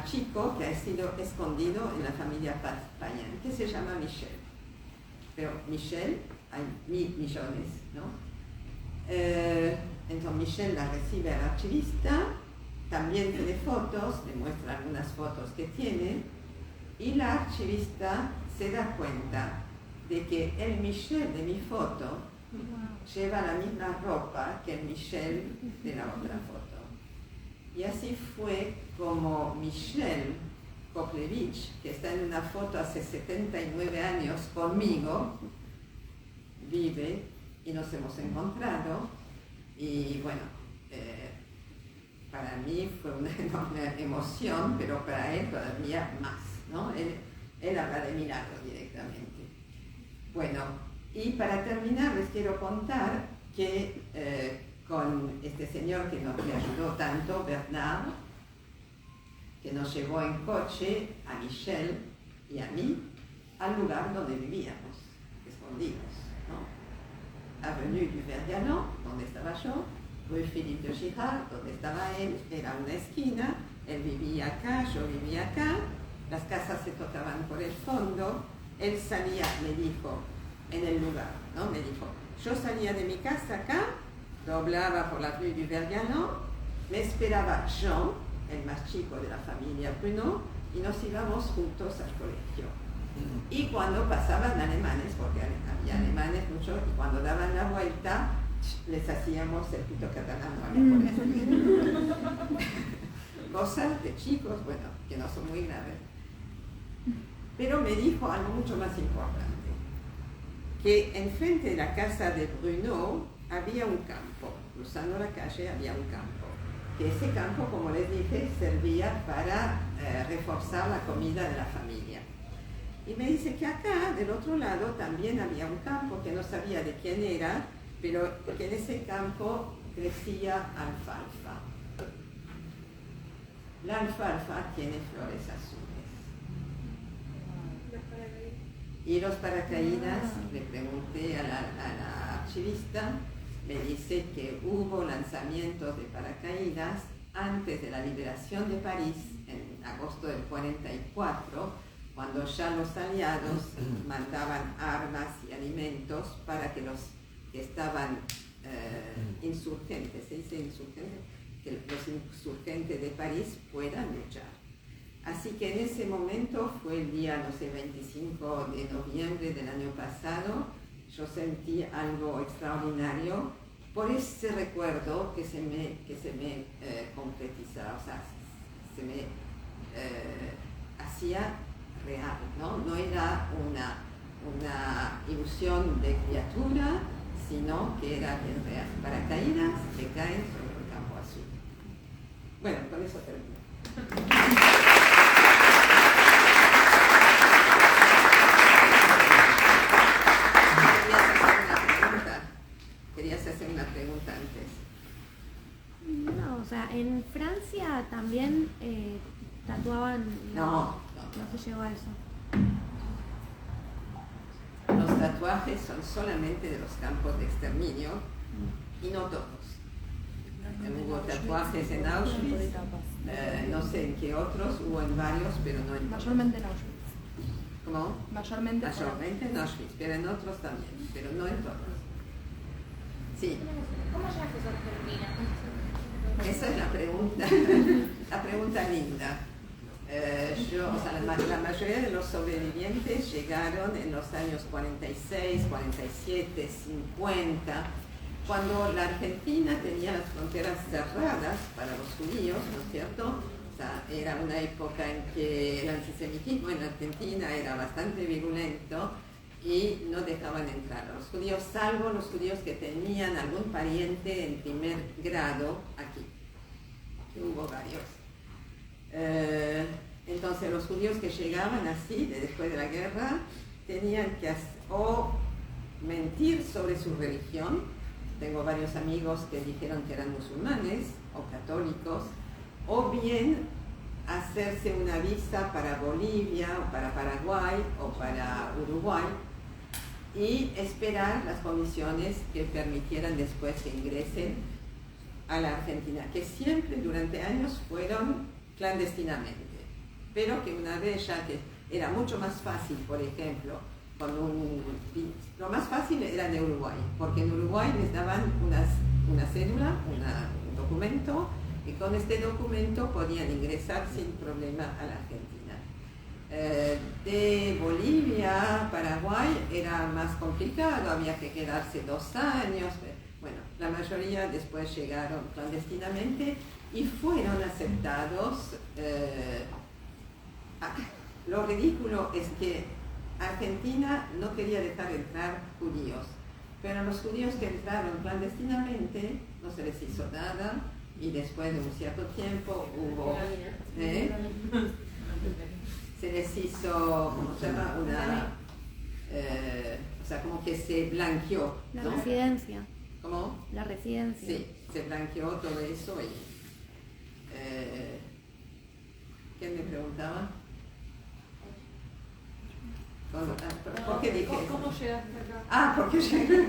chico que ha sido escondido en la familia Payen, que se llama Michel. Pero Michel, hay 1.000 millones, ¿no? Entonces Michel la recibe al archivista, también tiene fotos, le muestra algunas fotos que tiene, y la archivista se da cuenta de que el Michel de mi foto lleva la misma ropa que el Michel de la otra foto. Y así fue como Michel Koplevich, que está en una foto hace 79 años conmigo, vive y nos hemos encontrado. Y bueno, para mí fue una enorme emoción, pero para él todavía más, ¿no? Él habla de milagros directamente. Bueno, y para terminar les quiero contar que con este señor que nos ayudó tanto, Bernard, que nos llevó en coche a Michel y a mí al lugar donde vivíamos, escondidos, ¿no? Avenue du Verdianon, donde estaba yo, Rue Philippe de Girard, donde estaba él, era una esquina, él vivía acá, yo vivía acá, las casas se tocaban por el fondo, él salía, me dijo, en el lugar, ¿no? Me dijo, yo salía de mi casa acá, doblaba por la Rue du Verdianon, me esperaba Jean, el más chico de la familia Bruno, y nos íbamos juntos al colegio. Y cuando pasaban alemanes, porque había alemanes mucho, y cuando daban la vuelta, les hacíamos el pito catalán, cosas de chicos, bueno, que no son muy graves. Pero me dijo algo mucho más importante, que enfrente de la casa de Bruno había un campo, cruzando la calle había un campo, que ese campo, como les dije, servía para reforzar la comida de la familia. Y me dice que acá, del otro lado, también había un campo que no sabía de quién era, pero que en ese campo crecía alfalfa. La alfalfa tiene flores azules. Y los paracaídas, le pregunté a la archivista, me dice que hubo lanzamientos de paracaídas antes de la liberación de París, en agosto del 44, cuando ya los aliados mandaban armas y alimentos para que los que estaban insurgentes, se dice insurgentes, que los insurgentes de París puedan luchar. Así que en ese momento fue el día, no sé, 25 de noviembre del año pasado, yo sentí algo extraordinario por ese recuerdo que se me concretizaba, o sea, se me hacía real, ¿no? No era una ilusión de criatura, sino que era bien real. Paracaídas que caen sobre el campo azul. Bueno, con eso termino. ¿Querías hacer una pregunta antes? No, o sea, en Francia también tatuaban... No se llegó a eso. Los tatuajes son solamente de los campos de exterminio y no todos. Hubo tatuajes en Auschwitz, no sé en qué otros, hubo en varios, pero no en todos. Mayormente en Auschwitz. ¿Cómo? Mayormente en Auschwitz, pero en otros también, pero no en todos. Sí. ¿Cómo llegaste a Argentina? Esa es la pregunta linda. La mayoría de los sobrevivientes llegaron en los años 46, 47, 50, cuando la Argentina tenía las fronteras cerradas para los judíos, ¿no es cierto? O sea, era una época en que el antisemitismo en Argentina era bastante virulento y no dejaban entrar a los judíos, salvo los judíos que tenían algún pariente en primer grado aquí, que hubo varios. Entonces los judíos que llegaban así, después de la guerra, tenían que o mentir sobre su religión. Tengo varios amigos que dijeron que eran musulmanes o católicos, o bien hacerse una visa para Bolivia o para Paraguay o para Uruguay y esperar las condiciones que permitieran después que ingresen a la Argentina, que siempre durante años fueron clandestinamente, pero que una vez ya que era mucho más fácil, por ejemplo, lo más fácil era de Uruguay, porque en Uruguay les daban una cédula, un documento, y con este documento podían ingresar sin problema a la Argentina. De Bolivia a Paraguay era más complicado, había que quedarse 2 años. Bueno, la mayoría después llegaron clandestinamente y fueron aceptados. Lo ridículo es que Argentina no quería dejar entrar judíos, pero los judíos que entraron clandestinamente no se les hizo nada y después de un cierto tiempo hubo... se les hizo, ¿cómo se llama? O sea, como que se blanqueó. La ¿no? residencia. ¿Cómo? La residencia. Sí, se blanqueó todo eso y... ¿Quién me preguntaba? ¿Por qué dije eso? ¿Cómo llegaste acá? Ah, porque llegué.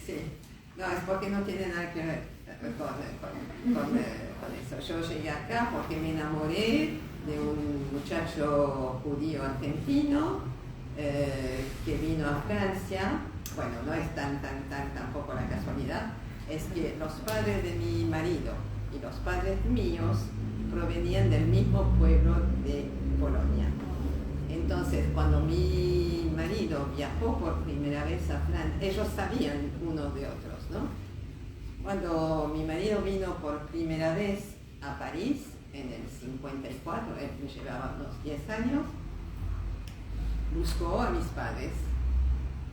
Sí, no, es porque no tiene nada que ver con eso. Yo llegué acá porque me enamoré de un muchacho judío argentino que vino a Francia. Bueno, no es tampoco la casualidad, es que los padres de mi marido y los padres míos provenían del mismo pueblo de Polonia. Entonces, cuando mi marido viajó por primera vez a Francia, ellos sabían unos de otros, ¿no? Cuando mi marido vino por primera vez a París, en el 54, él me llevaba unos 10 años, buscó a mis padres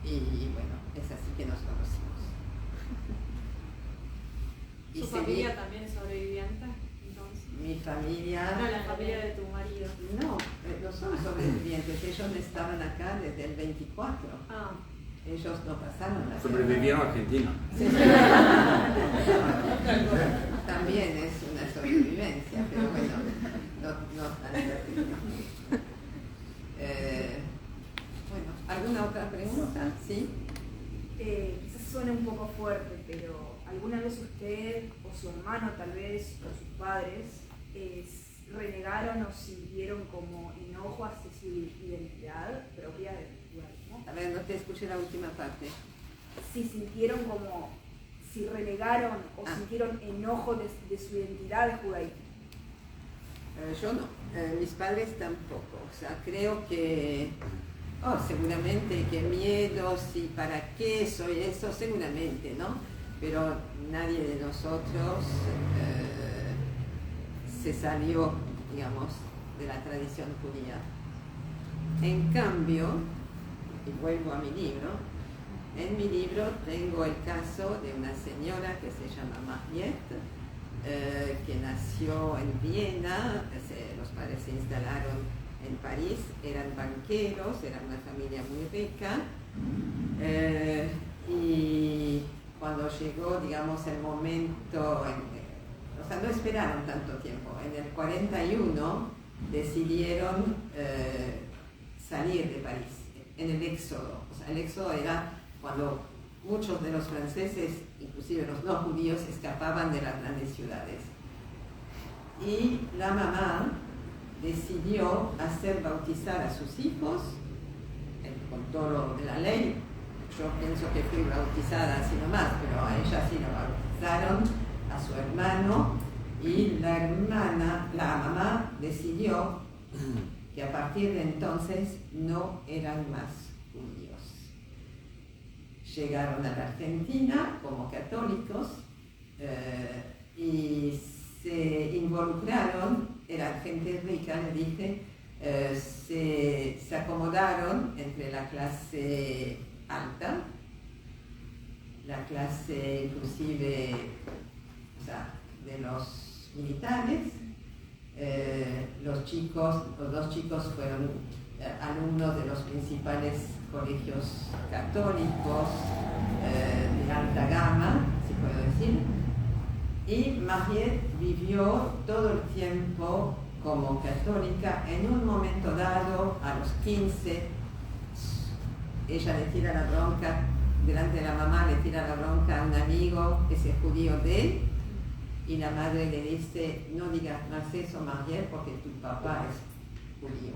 y bueno, es así que nos conocimos. ¿Su familia también es sobreviviente? Mi familia... No, la familia de tu marido. No, no son sobrevivientes, ellos estaban acá desde el 24. Ah. Ellos no pasaron la Sobrevivieron a Argentina. Sí. También es una sobrevivencia, pero bueno, no tan terrible. Bueno, ¿alguna otra pregunta? ¿Sí? Quizás suene un poco fuerte, pero ¿alguna vez usted o su hermano tal vez o sus padres renegaron o sintieron como enojo hacia su identidad propia del judaísmo? A ver, no te escuché la última parte. Si sintieron como, si renegaron o sintieron enojo de su identidad de judaísmo. Yo no, mis padres tampoco. O sea, creo que, seguramente que miedos y para qué soy eso, seguramente, ¿no? Pero nadie de nosotros se salió, digamos, de la tradición judía. En cambio, y vuelvo a mi libro, en mi libro tengo el caso de una señora que se llama Mariette, que nació en Viena, los padres se instalaron en París, eran banqueros, eran una familia muy rica, y cuando llegó, digamos, el momento, o sea, no esperaron tanto tiempo, en el 41 decidieron salir de París, en el éxodo. O sea, el éxodo era cuando muchos de los franceses, inclusive los no judíos, escapaban de las grandes ciudades. Y la mamá decidió hacer bautizar a sus hijos, con todo lo de la ley. Yo pienso que fui bautizada así nomás, pero a ella sí la bautizaron, a su hermano Y la mamá decidió que a partir de entonces no eran más judíos. Llegaron a la Argentina como católicos y se involucraron, eran gente rica, le dije, se acomodaron entre la clase alta, la clase inclusive, o sea, de los militares. Los dos chicos fueron alumnos de los principales colegios católicos de alta gama, si puedo decir, y Mariette vivió todo el tiempo como católica. En un momento dado, a los 15, ella le tira la bronca, delante de la mamá le tira la bronca a un amigo, ese judío de él, y la madre le dice: no digas más eso, Mariette, porque tu papá es judío.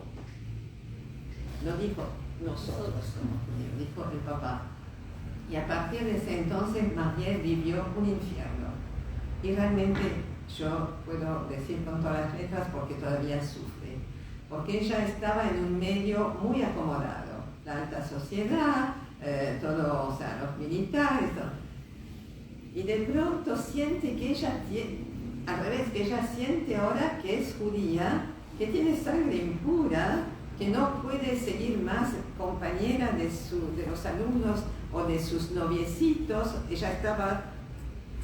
No dijo nosotros somos judíos, dijo el papá. Y a partir de ese entonces Mariette vivió un infierno. Y realmente yo puedo decir con todas las letras porque todavía sufre. Porque ella estaba en un medio muy acomodado. La alta sociedad, todo, o sea, los militares, todo. Y de pronto siente que ella tiene, al revés, que ella siente ahora que es judía, que tiene sangre impura, que no puede seguir más compañera de los alumnos o de sus noviecitos. Ella estaba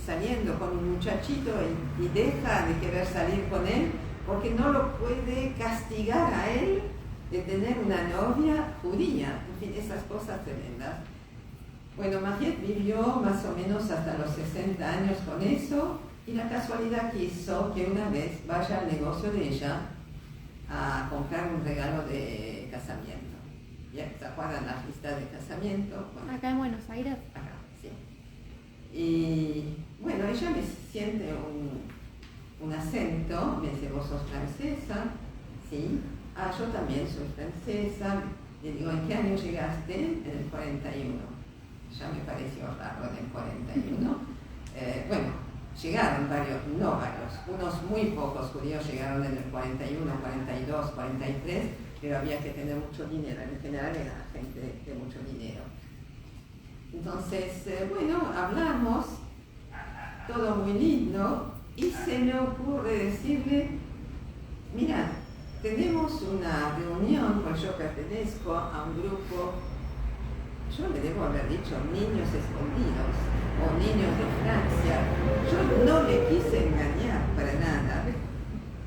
saliendo con un muchachito y deja de querer salir con él porque no lo puede castigar a él de tener una novia judía. En fin, esas cosas tremendas. Bueno, Mariette vivió más o menos hasta los 60 años con eso, y la casualidad quiso que una vez vaya al negocio de ella a comprar un regalo de casamiento. ¿Ya se acuerdan las listas de casamiento? Bueno, acá en Buenos Aires. acá, sí. Y bueno, ella me siente un acento, me dice: vos sos francesa, ¿sí? Ah, yo también soy francesa. Le digo: ¿en qué año llegaste? En el 41. Ya me pareció raro, en el 41. Bueno, llegaron varios, no varios, unos muy pocos judíos llegaron en el 41, 42, 43, pero había que tener mucho dinero. En general era gente de mucho dinero. Entonces, bueno, hablamos, todo muy lindo, y se me ocurre decirle: mira, tenemos una reunión, pues yo pertenezco a un grupo, yo le debo haber dicho niños escondidos o niños de Francia. Yo no le quise engañar para nada.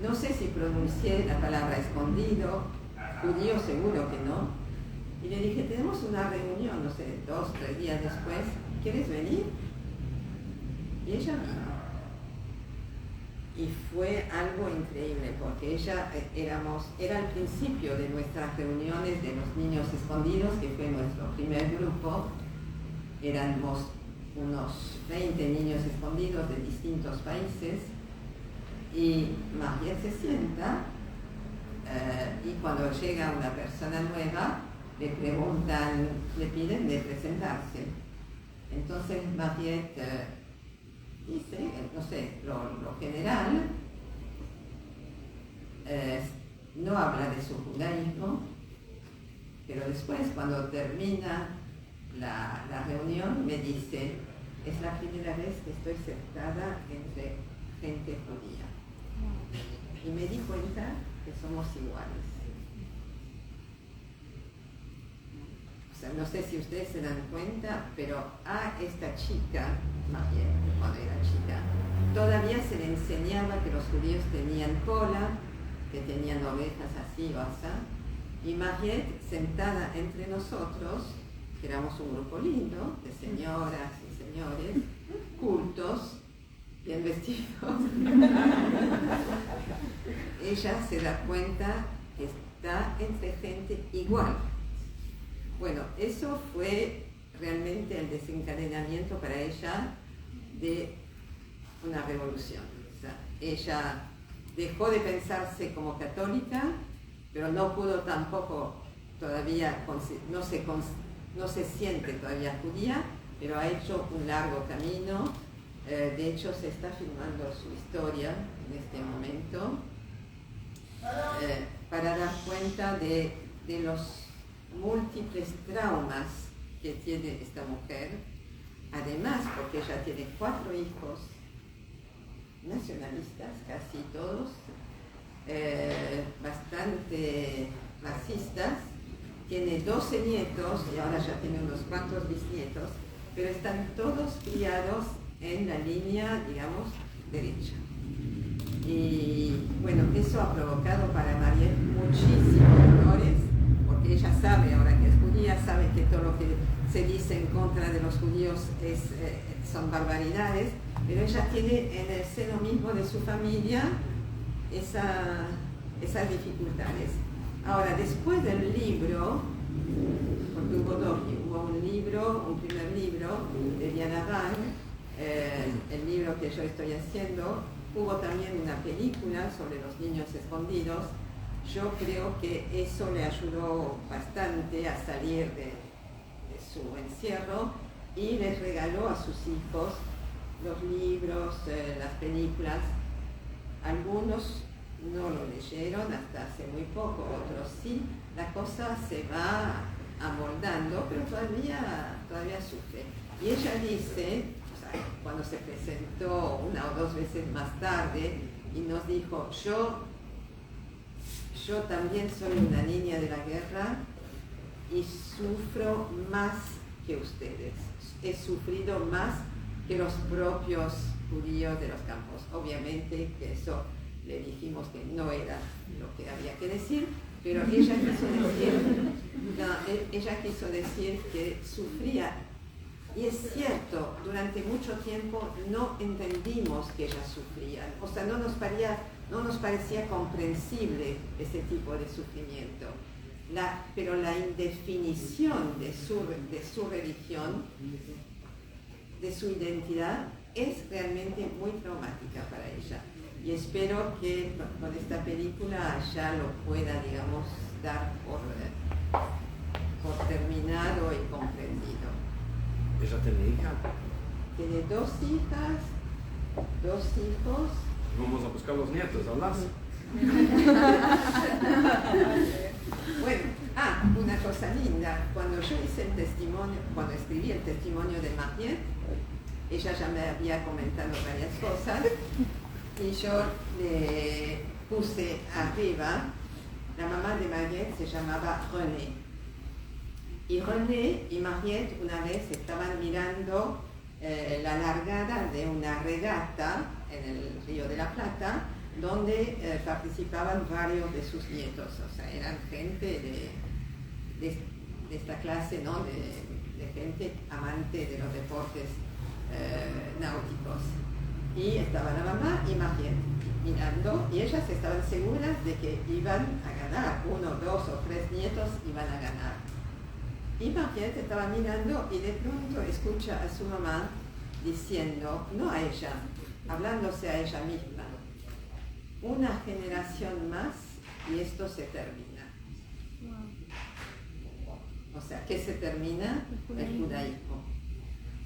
No sé si pronuncié la palabra escondido, judío seguro que no. Y le dije: tenemos una reunión, no sé, 2 o 3 días después, ¿quieres venir? Y ella vino. Y fue algo increíble porque era el principio de nuestras reuniones de los niños escondidos, que fue nuestro primer grupo. Éramos unos 20 niños escondidos de distintos países, y Mariette se sienta y cuando llega una persona nueva le preguntan, le piden de presentarse. Entonces Mariette dice, no sé, lo general, no habla de su judaísmo, pero después, cuando termina la reunión, me dice: es la primera vez que estoy sentada entre gente judía. Y me di cuenta que somos iguales. O sea, no sé si ustedes se dan cuenta, pero a esta chica, Mariette, cuando era chica, todavía se le enseñaba que los judíos tenían cola, que tenían ovejas así o así. Y Mariette, sentada entre nosotros, que éramos un grupo lindo, de señoras y señores, cultos, bien vestidos, ella se da cuenta que está entre gente igual. Bueno, eso fue realmente el desencadenamiento para ella de una revolución. O sea, ella dejó de pensarse como católica, pero no pudo tampoco todavía, no se siente todavía judía, pero ha hecho un largo camino De hecho, se está filmando su historia en este momento para dar cuenta de los múltiples traumas que tiene esta mujer. Además, porque ella tiene 4 hijos nacionalistas, casi todos, bastante racistas, tiene 12 nietos y ahora ya tiene unos cuantos bisnietos, pero están todos criados en la línea, digamos, derecha. Y bueno, eso ha provocado para Mariette muchísimos dolores, porque ella sabe ahora que es judía, sabe que todo lo que se dice en contra de los judíos son barbaridades, pero ella tiene en el seno mismo de su familia esas dificultades. Ahora, después del libro, porque hubo un primer libro de Diana Wang, el libro que yo estoy haciendo, hubo también una película sobre los niños escondidos. Yo creo que eso le ayudó bastante a salir de su encierro y les regaló a sus hijos los libros, las películas. Algunos no lo leyeron hasta hace muy poco, otros sí. La cosa se va amoldando, pero todavía sufre. Y ella dice, o sea, cuando se presentó 1 o 2 veces más tarde y nos dijo, yo también soy una niña de la guerra y sufro más que ustedes. He sufrido más que los propios judíos de los campos. Obviamente que eso le dijimos que no era lo que había que decir, pero ella quiso decir que sufría. Y es cierto, durante mucho tiempo no entendimos que ella sufría. O sea, no nos parecía comprensible ese tipo de sufrimiento. Pero la indefinición de su religión, de su identidad, es realmente muy traumática para ella. Y espero que con esta película ya lo pueda, digamos, dar por terminado y comprendido. ¿Ella tiene hija? Tiene 2 hijas, 2 hijos. Vamos a buscar los nietos, ¿hablas? Bueno, una cosa linda. Cuando yo hice el testimonio, cuando escribí el testimonio de Mariette, ella ya me había comentado varias cosas y yo le puse arriba, la mamá de Mariette se llamaba René. Y René y Mariette una vez estaban mirando la largada de una regata en el Río de la Plata, donde participaban varios de sus nietos, o sea, eran gente de esta clase, ¿no? de gente amante de los deportes náuticos. Y estaba la mamá y Mariette mirando, y ellas estaban seguras de que iban a ganar, 1, 2 o 3 nietos iban a ganar. Y Mariette estaba mirando y de pronto escucha a su mamá diciendo, no a ella, hablándose a ella misma, una generación más y esto se termina. O sea, ¿qué se termina? El judaísmo.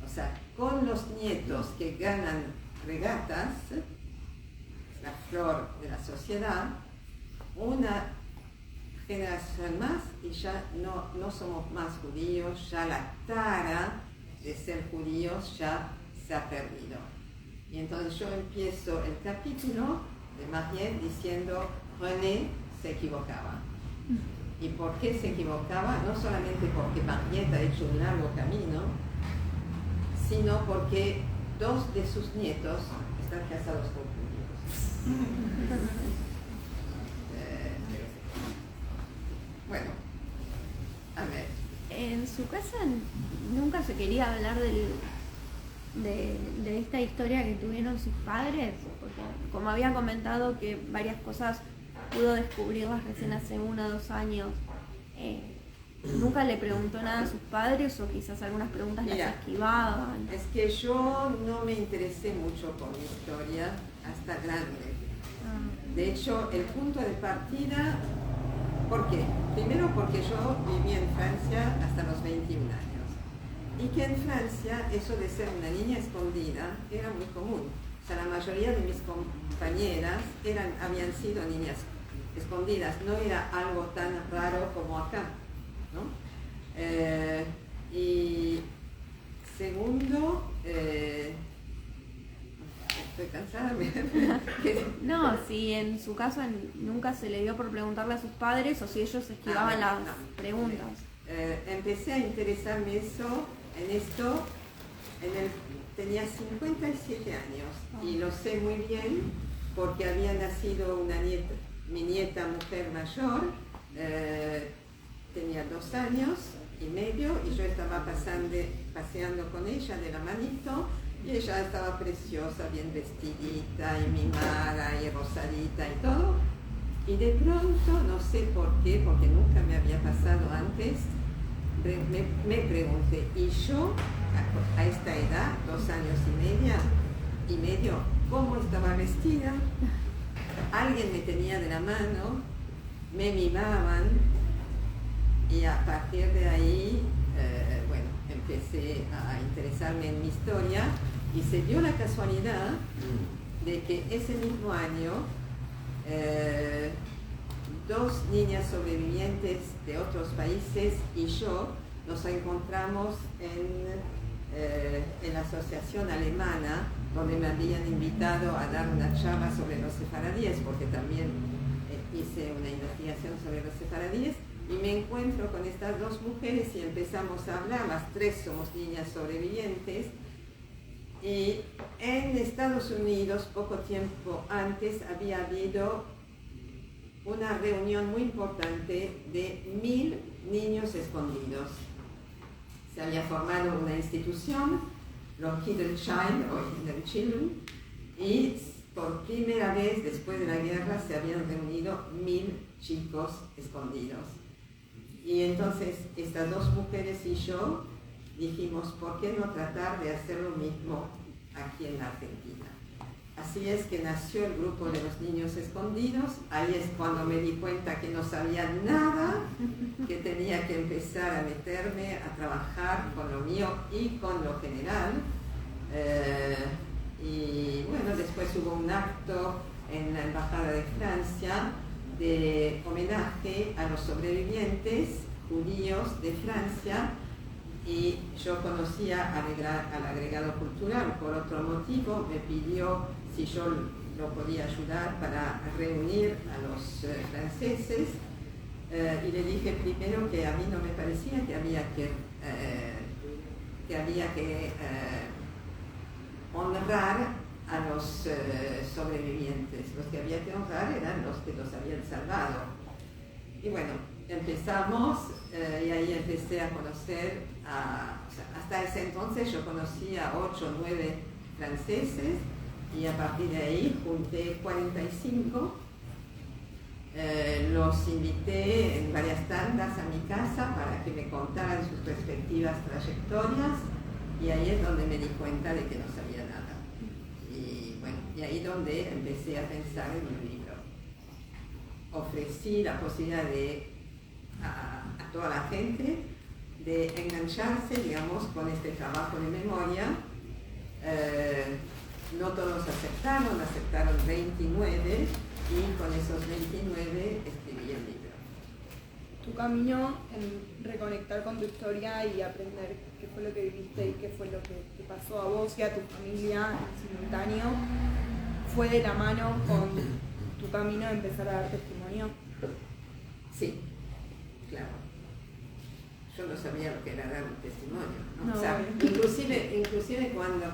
O sea, con los nietos que ganan regatas, la flor de la sociedad, una generación más y ya no somos más judíos, ya la tara de ser judíos ya se ha perdido. Y entonces yo empiezo el capítulo de Mariette diciendo, René se equivocaba. ¿Y por qué se equivocaba? No solamente porque Mariette ha hecho un largo camino, sino porque 2 de sus nietos están casados con judíos. Bueno, a ver. En su casa nunca se quería hablar de esta historia que tuvieron sus padres, porque como había comentado que varias cosas pudo descubrirlas recién hace 1 o 2 años, nunca le preguntó nada a sus padres o quizás algunas preguntas las esquivaban. Es que yo no me interesé mucho por mi historia hasta grande. De hecho, el punto de partida, ¿por qué? Primero porque yo viví en Francia hasta los 21 años. y que en Francia eso de ser una niña escondida era muy común. O sea, la mayoría de mis compañeras habían sido niñas escondidas, no era algo tan raro como acá, ¿no? Y segundo, estoy cansada. No, si en su caso nunca se le dio por preguntarle a sus padres o si ellos esquivaban las preguntas. Empecé a interesarme en esto, tenía 57 años y lo sé muy bien porque había nacido mi nieta mujer mayor, tenía 2 años y medio y yo estaba paseando con ella de la manito y ella estaba preciosa, bien vestidita y mimada y rosadita y todo. Y de pronto, no sé por qué, porque nunca me había pasado antes, me pregunté, ¿y yo a esta edad, 2 años y medio, cómo estaba vestida? Alguien me tenía de la mano, me mimaban y a partir de ahí, empecé a interesarme en mi historia y se dio la casualidad de que ese mismo año 2 niñas sobrevivientes de otros países y yo nos encontramos en la asociación alemana donde me habían invitado a dar una charla sobre los sefaradíes porque también hice una investigación sobre los sefaradíes y me encuentro con estas 2 mujeres y empezamos a hablar, las 3 somos niñas sobrevivientes. Y en Estados Unidos, poco tiempo antes, había habido una reunión muy importante de 1000 niños escondidos. Se había formado una institución, los Hidden Child o Hidden Children, y por primera vez después de la guerra se habían reunido 1000 chicos escondidos. Y entonces estas 2 mujeres y yo dijimos, ¿por qué no tratar de hacer lo mismo aquí en la Argentina? Así es que nació el grupo de los niños escondidos. Ahí es cuando me di cuenta que no sabía nada, que tenía que empezar a meterme, a trabajar con lo mío y con lo general. Y bueno, después hubo un acto en la Embajada de Francia de homenaje a los sobrevivientes judíos de Francia y yo conocía al agregado cultural por otro motivo, me pidió si yo lo podía ayudar para reunir a los franceses y le dije primero que a mí no me parecía que había que honrar a los sobrevivientes. Los que había que honrar eran los que los habían salvado. Y bueno, empezamos y ahí empecé a conocer, hasta ese entonces yo conocía a 8 o 9 franceses y a partir de ahí junté 45. Los invité en varias tandas a mi casa para que me contaran sus respectivas trayectorias y ahí es donde me di cuenta de que no sabía nada. Y ahí donde empecé a pensar en un libro. Ofrecí la posibilidad a toda la gente de engancharse, digamos, con este trabajo de memoria. No todos aceptaron 29 y con esos 29 escribí el libro. Tu camino en reconectar con tu historia y aprender qué fue lo que viviste y qué fue lo que te pasó a vos y a tu familia en simultáneo, ¿fue de la mano con tu camino de empezar a dar testimonio? Sí, claro. Yo no sabía lo que era dar un testimonio, ¿no? No, o sea, inclusive cuando,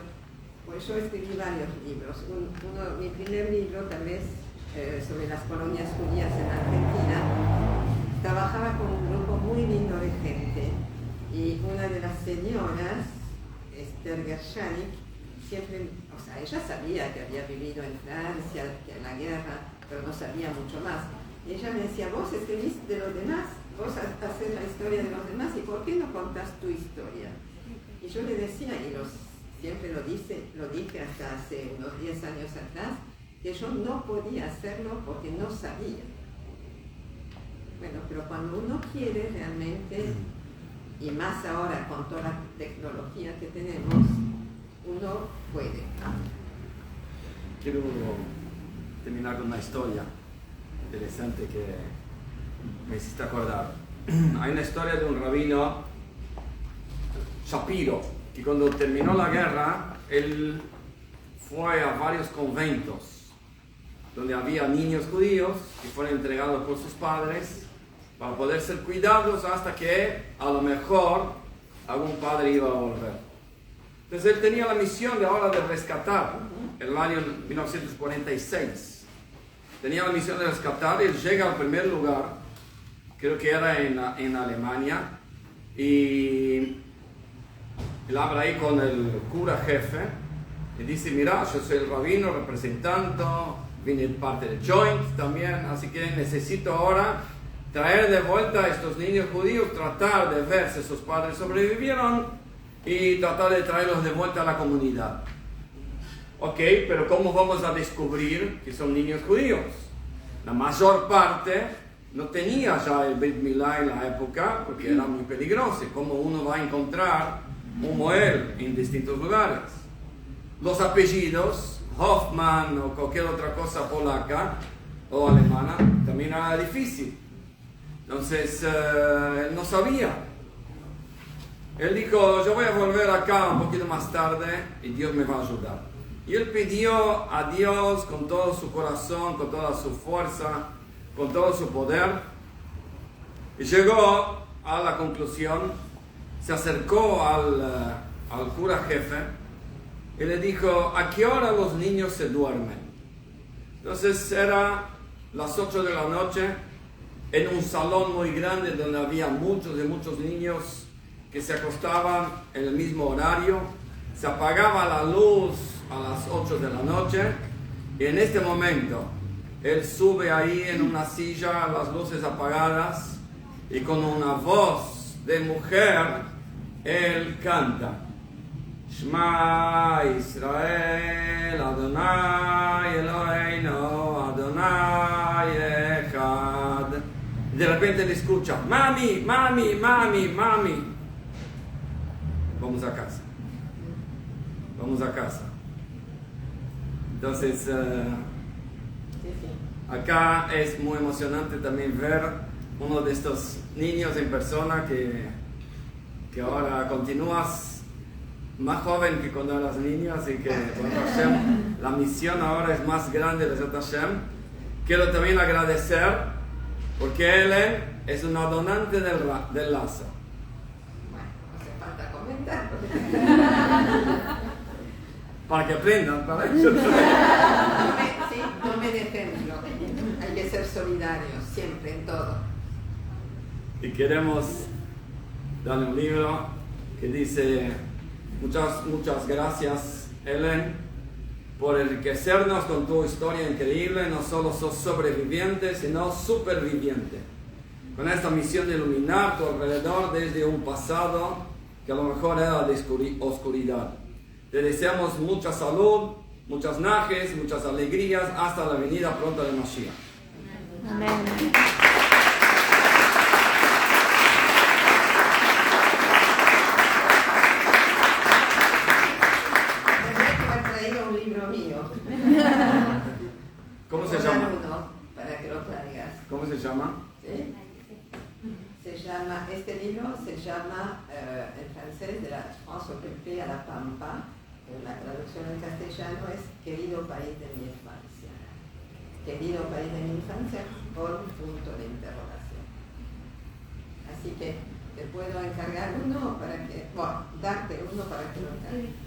pues yo escribí varios libros. Mi primer libro, tal vez, sobre las colonias judías en Argentina, trabajaba con un grupo muy lindo de gente y una de las señoras, Esther Gershanik, siempre, o sea, ella sabía que había vivido en Francia, que en la guerra, pero no sabía mucho más. Y ella me decía, vos escribís de los demás, vos haces la historia de los demás y ¿por qué no contás tu historia? Y yo le decía, y siempre lo dije hasta hace unos 10 años atrás, que yo no podía hacerlo porque no sabía. Bueno, pero cuando uno quiere realmente y más ahora con toda la tecnología que tenemos, uno puede. Quiero terminar con una historia interesante que me hiciste acordar. Hay una historia de un rabino, Shapiro, que cuando terminó la guerra, él fue a varios conventos donde había niños judíos que fueron entregados por sus padres para poder ser cuidados hasta que a lo mejor algún padre iba a volver. Entonces él tenía la misión de ahora de rescatar, en el año 1946. Tenía la misión de rescatar, él llega al primer lugar, creo que era en Alemania, y él habla ahí con el cura jefe, y dice, mira, yo soy el rabino representante, vine parte del Joint también, así que necesito ahora traer de vuelta a estos niños judíos, tratar de ver si sus padres sobrevivieron y tratar de traerlos de vuelta a la comunidad. Ok, pero ¿cómo vamos a descubrir que son niños judíos? La mayor parte no tenía ya el Brit Milá en la época porque era muy peligroso. ¿Cómo uno va a encontrar un Moel en distintos lugares? Los apellidos, Hoffman o cualquier otra cosa polaca o alemana, también era difícil. Entonces, él no sabía. Él dijo, yo voy a volver acá un poquito más tarde y Dios me va a ayudar. Y él pidió a Dios con todo su corazón, con toda su fuerza, con todo su poder. Y llegó a la conclusión, se acercó al cura jefe y le dijo, ¿a qué hora los niños se duermen? Entonces era las 8 de la noche, en un salón muy grande donde había muchos y muchos niños que se acostaban en el mismo horario. Se apagaba la luz a las 8 de la noche y en este momento él sube ahí en una silla, las luces apagadas, y con una voz de mujer él canta Shema Israel Adonai Eloheinu Adonai Echad. De repente le escucha, mami, mami, mami, mami. Vamos a casa. Vamos a casa. Entonces, acá es muy emocionante también ver uno de estos niños en persona que ahora continúas más joven que cuando eras niño, así que bueno, Hashem, la misión ahora es más grande de Hashem. Quiero también agradecer porque él es un donante del lazo. Bueno, no hace falta comentar. Para que aprendan, para eso. No me ejemplo. Hay que ser solidarios, siempre, en todo. Y queremos darle un libro que dice, muchas gracias, Ellen, por enriquecernos con tu historia increíble. No solo sos sobreviviente, sino superviviente. Con esta misión de iluminar tu alrededor desde un pasado que a lo mejor era de oscuridad. Te deseamos mucha salud, muchas najes, muchas alegrías, hasta la venida pronta de Mashiach. Amén. Un libro mío. ¿Cómo se llama? Para que lo traigas. ¿Cómo se llama? ¿Sí? Este libro se llama en francés de la France occupée à la Pampa. La traducción en castellano es Querido país de mi infancia. Querido país de mi infancia con punto de interrogación. Así que te puedo encargar uno para que, bueno, darte uno para que lo traigas.